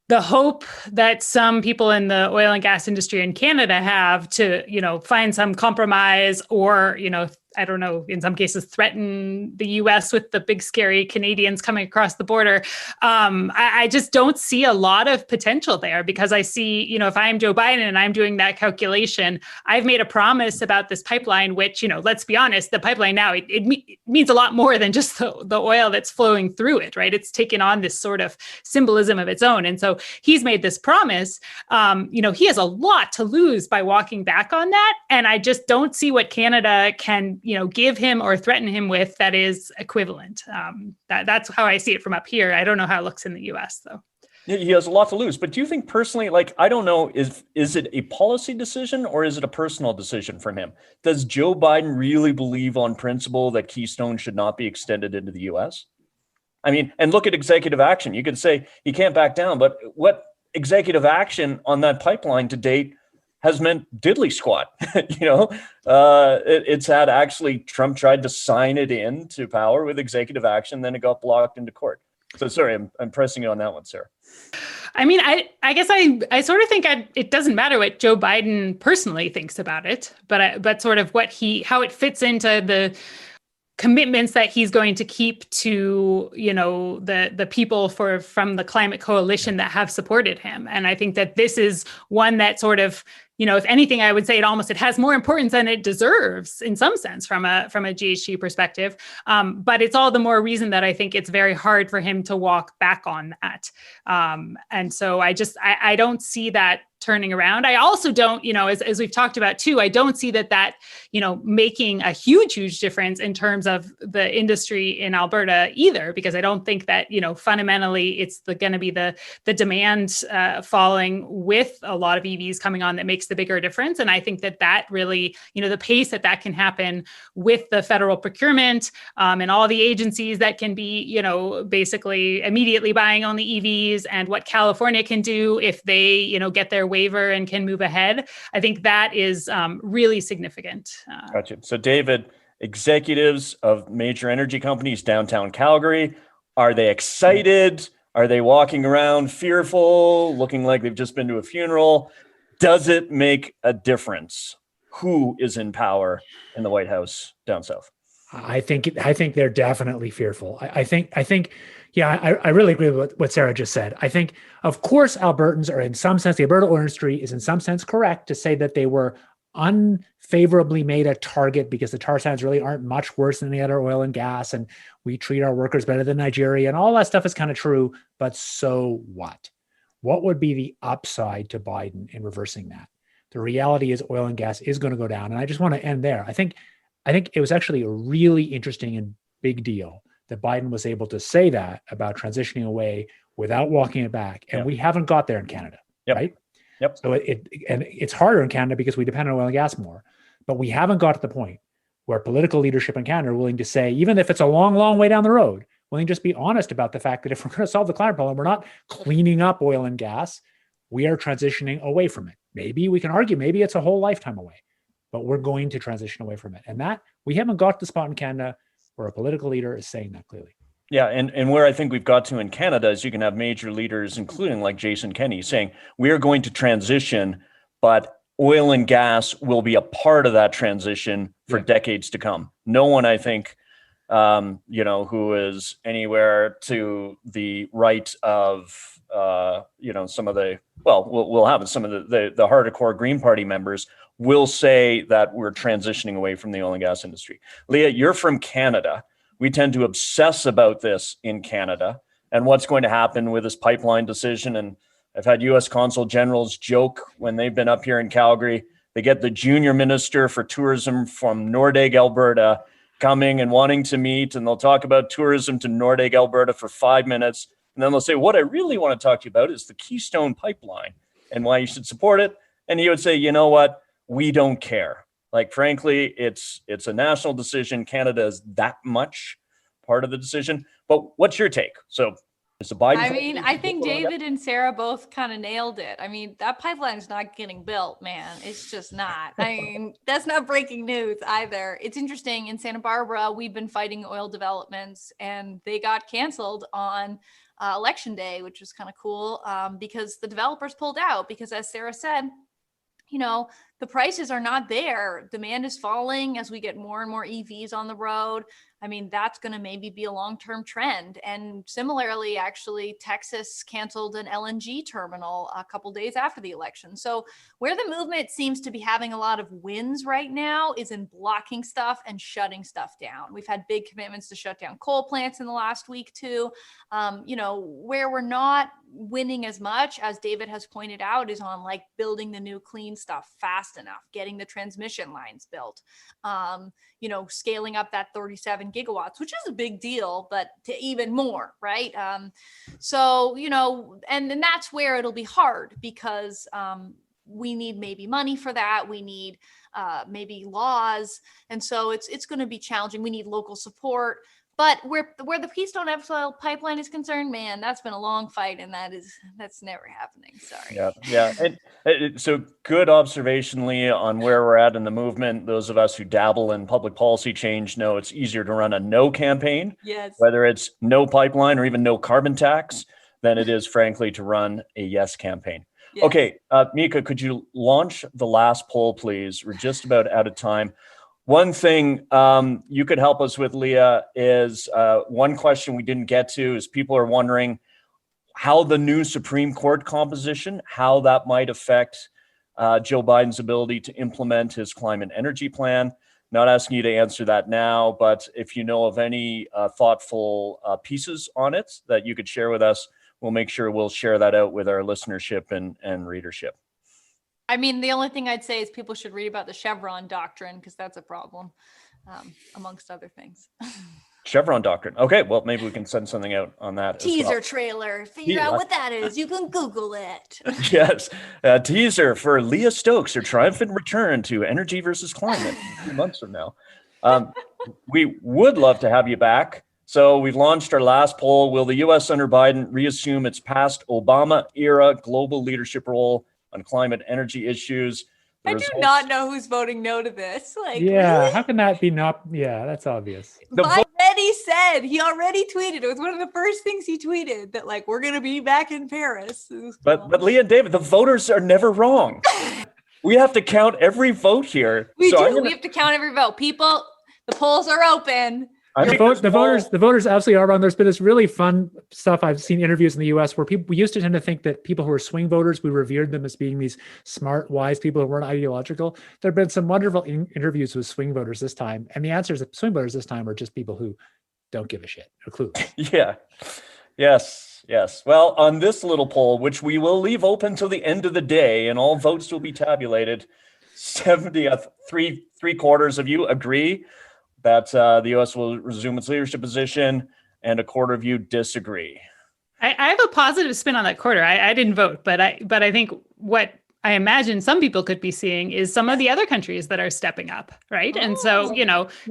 the hope that some people in the oil and gas industry in Canada have to, you know, find some compromise or, you know, I don't know, in some cases threaten the US with the big, scary Canadians coming across the border. I just don't see a lot of potential there, because I see, you know, if I'm Joe Biden and I'm doing that calculation, I've made a promise about this pipeline, which, you know, let's be honest, the pipeline now, it means a lot more than just the oil that's flowing through it, right? It's taken on this sort of symbolism of its own. And so he's made this promise. You know, he has a lot to lose by walking back on that. And I just don't see what Canada can, you know, give him or threaten him with that is equivalent. That's how I see it from up here. I don't know how it looks in the US though. He has a lot to lose, but do you think personally, like, I don't know, is it a policy decision or is it a personal decision from him? Does Joe Biden really believe on principle that Keystone should not be extended into the US? I mean, and look at executive action. You could say he can't back down, but what executive action on that pipeline to date has meant diddly squat. You know, it's had actually Trump tried to sign it into power with executive action, then it got blocked into court. So sorry, I'm pressing you on that one, Sarah. I mean, I guess I sort of think it doesn't matter what Joe Biden personally thinks about it, but sort of how it fits into the commitments that he's going to keep to, you know, the people from the climate coalition that have supported him. And I think that this is one that sort of, if anything, I would say it has more importance than it deserves in some sense from a GHG perspective. But it's all the more reason that I think it's very hard for him to walk back on that. And so I don't see that turning around. I also don't, as we've talked about too, I don't see that, making a huge difference in terms of the industry in Alberta either, because I don't think that, fundamentally it's going to be the demand falling with a lot of EVs coming on that makes the bigger difference. And I think that really, the pace that can happen with the federal procurement and all the agencies that can be, basically immediately buying only EVs, and what California can do if they, get their waiver and can move ahead. I think that is really significant. Gotcha. So David, executives of major energy companies downtown Calgary, are they excited? Are they walking around fearful, looking like they've just been to a funeral? Does it make a difference who is in power in the White House down south? I think they're definitely fearful. I think, yeah, I really agree with what Sarah just said. I think, of course, Albertans are in some sense, the Alberta oil industry is in some sense correct to say that they were unfavorably made a target because the tar sands really aren't much worse than any other oil and gas, and we treat our workers better than Nigeria, and all that stuff is kind of true. But so what? What would be the upside to Biden in reversing that? The reality is oil and gas is going to go down, and I just want to end there. I think it was actually a really interesting and big deal that Biden was able to say that about transitioning away without walking it back. And we haven't got there in Canada, right? Yep. So it's harder in Canada because we depend on oil and gas more, but we haven't got to the point where political leadership in Canada are willing to say, even if it's a long, long way down the road, willing to just be honest about the fact that if we're going to solve the climate problem, we're not cleaning up oil and gas, we are transitioning away from it. Maybe we can argue, maybe it's a whole lifetime away, but we're going to transition away from it. And that we haven't got to the spot in Canada where a political leader is saying that clearly. Yeah, and where I think we've got to in Canada is you can have major leaders, including like Jason Kenney, saying we are going to transition, but oil and gas will be a part of that transition for decades to come. No one, I think, who is anywhere to the right of, some of the, we'll have some of the hardcore Green Party members will say that we're transitioning away from the oil and gas industry. Leah, you're from Canada. We tend to obsess about this in Canada and what's going to happen with this pipeline decision. And I've had U.S. consul generals joke when they've been up here in Calgary, they get the junior minister for tourism from Nordegg, Alberta, coming and wanting to meet, and they'll talk about tourism to Nordegg, Alberta for 5 minutes. And then they'll say, what I really want to talk to you about is the Keystone Pipeline and why you should support it. And he would say, you know what? We don't care. Like, frankly, it's a national decision. Canada is that much part of the decision. But what's your take? So is the Biden? I think David and Sarah both kind of nailed it. That pipeline is not getting built, man. It's just not. That's not breaking news either. It's interesting. In Santa Barbara, we've been fighting oil developments, and they got canceled on election day, which was kind of cool because the developers pulled out because, as Sarah said, the prices are not there. Demand is falling as we get more and more EVs on the road. That's going to maybe be a long-term trend. And similarly, actually, Texas canceled an LNG terminal a couple days after the election. So where the movement seems to be having a lot of wins right now is in blocking stuff and shutting stuff down. We've had big commitments to shut down coal plants in the last week too. Where we're not winning as much, as David has pointed out, is on like building the new clean stuff fast enough, getting the transmission lines built, scaling up that 37 gigawatts, which is a big deal, but to even more, right? And then that's where it'll be hard because we need maybe money for that. We need maybe laws. And so it's going to be challenging. We need local support. But where the Keystone XL pipeline is concerned, man, that's been a long fight, and that's never happening. Sorry. Yeah. So good observation, Leah, on where we're at in the movement. Those of us who dabble in public policy change know it's easier to run a no campaign, yes, whether it's no pipeline or even no carbon tax, than it is, frankly, to run a yes campaign. Yes. Okay, Mika, could you launch the last poll, please? We're just about out of time. One thing you could help us with, Leah, is one question we didn't get to is people are wondering how the new Supreme Court composition, how that might affect Joe Biden's ability to implement his climate energy plan. Not asking you to answer that now, but if you know of any thoughtful pieces on it that you could share with us, we'll make sure we'll share that out with our listenership and readership. I mean, the only thing I'd say is people should read about the Chevron doctrine, because that's a problem, amongst other things. Chevron doctrine. Okay, well, maybe we can send something out on that. Teaser trailer. Figure out what that is. You can Google it. Yes, a teaser for Leah Stokes, her triumphant return to Energy versus Climate a few months from now. We would love to have you back. So we've launched our last poll. Will the U.S. under Biden reassume its past Obama-era global leadership role on climate energy issues? I do not know who's voting no to this. Like, Yeah, really? how can that be not? Yeah, that's obvious. Biden said, he already tweeted. It was one of the first things he tweeted, that like, we're going to be back in Paris. But Leah and David, the voters are never wrong. We have to count every vote here. We do. We have to count every vote. People, the polls are open. The voters absolutely are wrong. There's been this really fun stuff. I've seen interviews in the U.S. where we used to tend to think that people who were swing voters, we revered them as being these smart, wise people who weren't ideological. There have been some wonderful interviews with swing voters this time, and the answers that swing voters this time are just people who don't give a shit or clueless. Yeah. Yes. Well, on this little poll, which we will leave open till the end of the day, and all votes will be tabulated, 3/4 of you agree that the U.S. will resume its leadership position, and 1/4 of you disagree. I have a positive spin on that quarter. I didn't vote, but I think what I imagine some people could be seeing is some of the other countries that are stepping up, right? And so,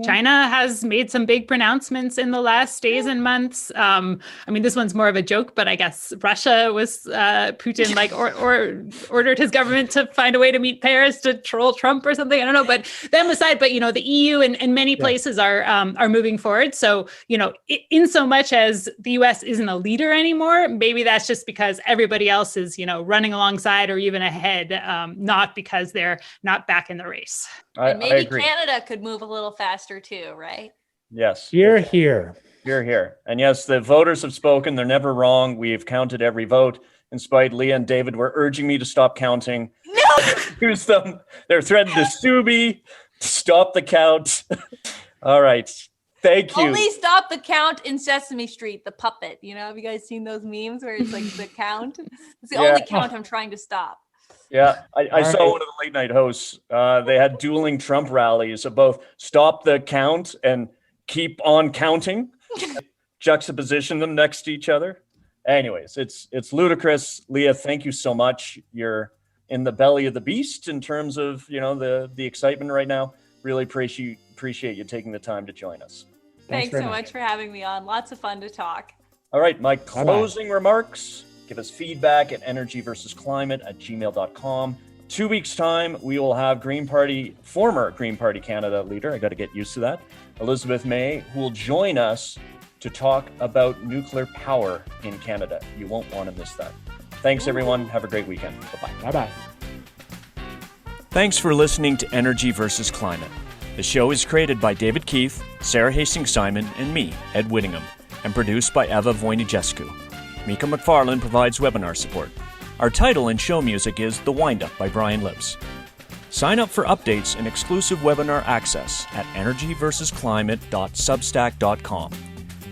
China has made some big pronouncements in the last days and months. I mean, this one's more of a joke, but I guess Russia was Putin or ordered his government to find a way to meet Paris to troll Trump or something. I don't know, but them aside, but the EU and many places are moving forward. So, in so much as the US isn't a leader anymore, maybe that's just because everybody else is, running alongside or even ahead. Not because they're not back in the race. And maybe Canada could move a little faster too, right? Yes. You're here. And yes, the voters have spoken. They're never wrong. We've counted every vote. In spite, Leah and David were urging me to stop counting. No! Use them. They're threatening to sue me. Stop the count. All right. Thank you. Only stop the count in Sesame Street, the puppet. Have you guys seen those memes where it's like the count? It's the only count I'm trying to stop. Yeah, I saw one of the late night hosts. They had dueling Trump rallies of both stop the count and keep on counting, juxtaposition them next to each other. Anyways, it's ludicrous. Leah, thank you so much. You're in the belly of the beast in terms of the excitement right now. Really appreciate you taking the time to join us. Thanks so much for having me on. Lots of fun to talk. All right, my closing remarks. Give us feedback at energyversusclimate@gmail.com. 2 weeks' time, we will have former Green Party Canada leader, I got to get used to that, Elizabeth May, who will join us to talk about nuclear power in Canada. You won't want to miss that. Thanks, everyone. Have a great weekend. Bye-bye. Bye-bye. Thanks for listening to Energy versus Climate. The show is created by David Keith, Sarah Hastings-Simon, and me, Ed Whittingham, and produced by Eva Voinigescu. Mika McFarlane provides webinar support. Our title and show music is The Wind-Up by Brian Lips. Sign up for updates and exclusive webinar access at energyversusclimate.substack.com.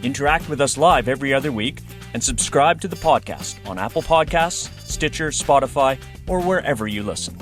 Interact with us live every other week and subscribe to the podcast on Apple Podcasts, Stitcher, Spotify, or wherever you listen.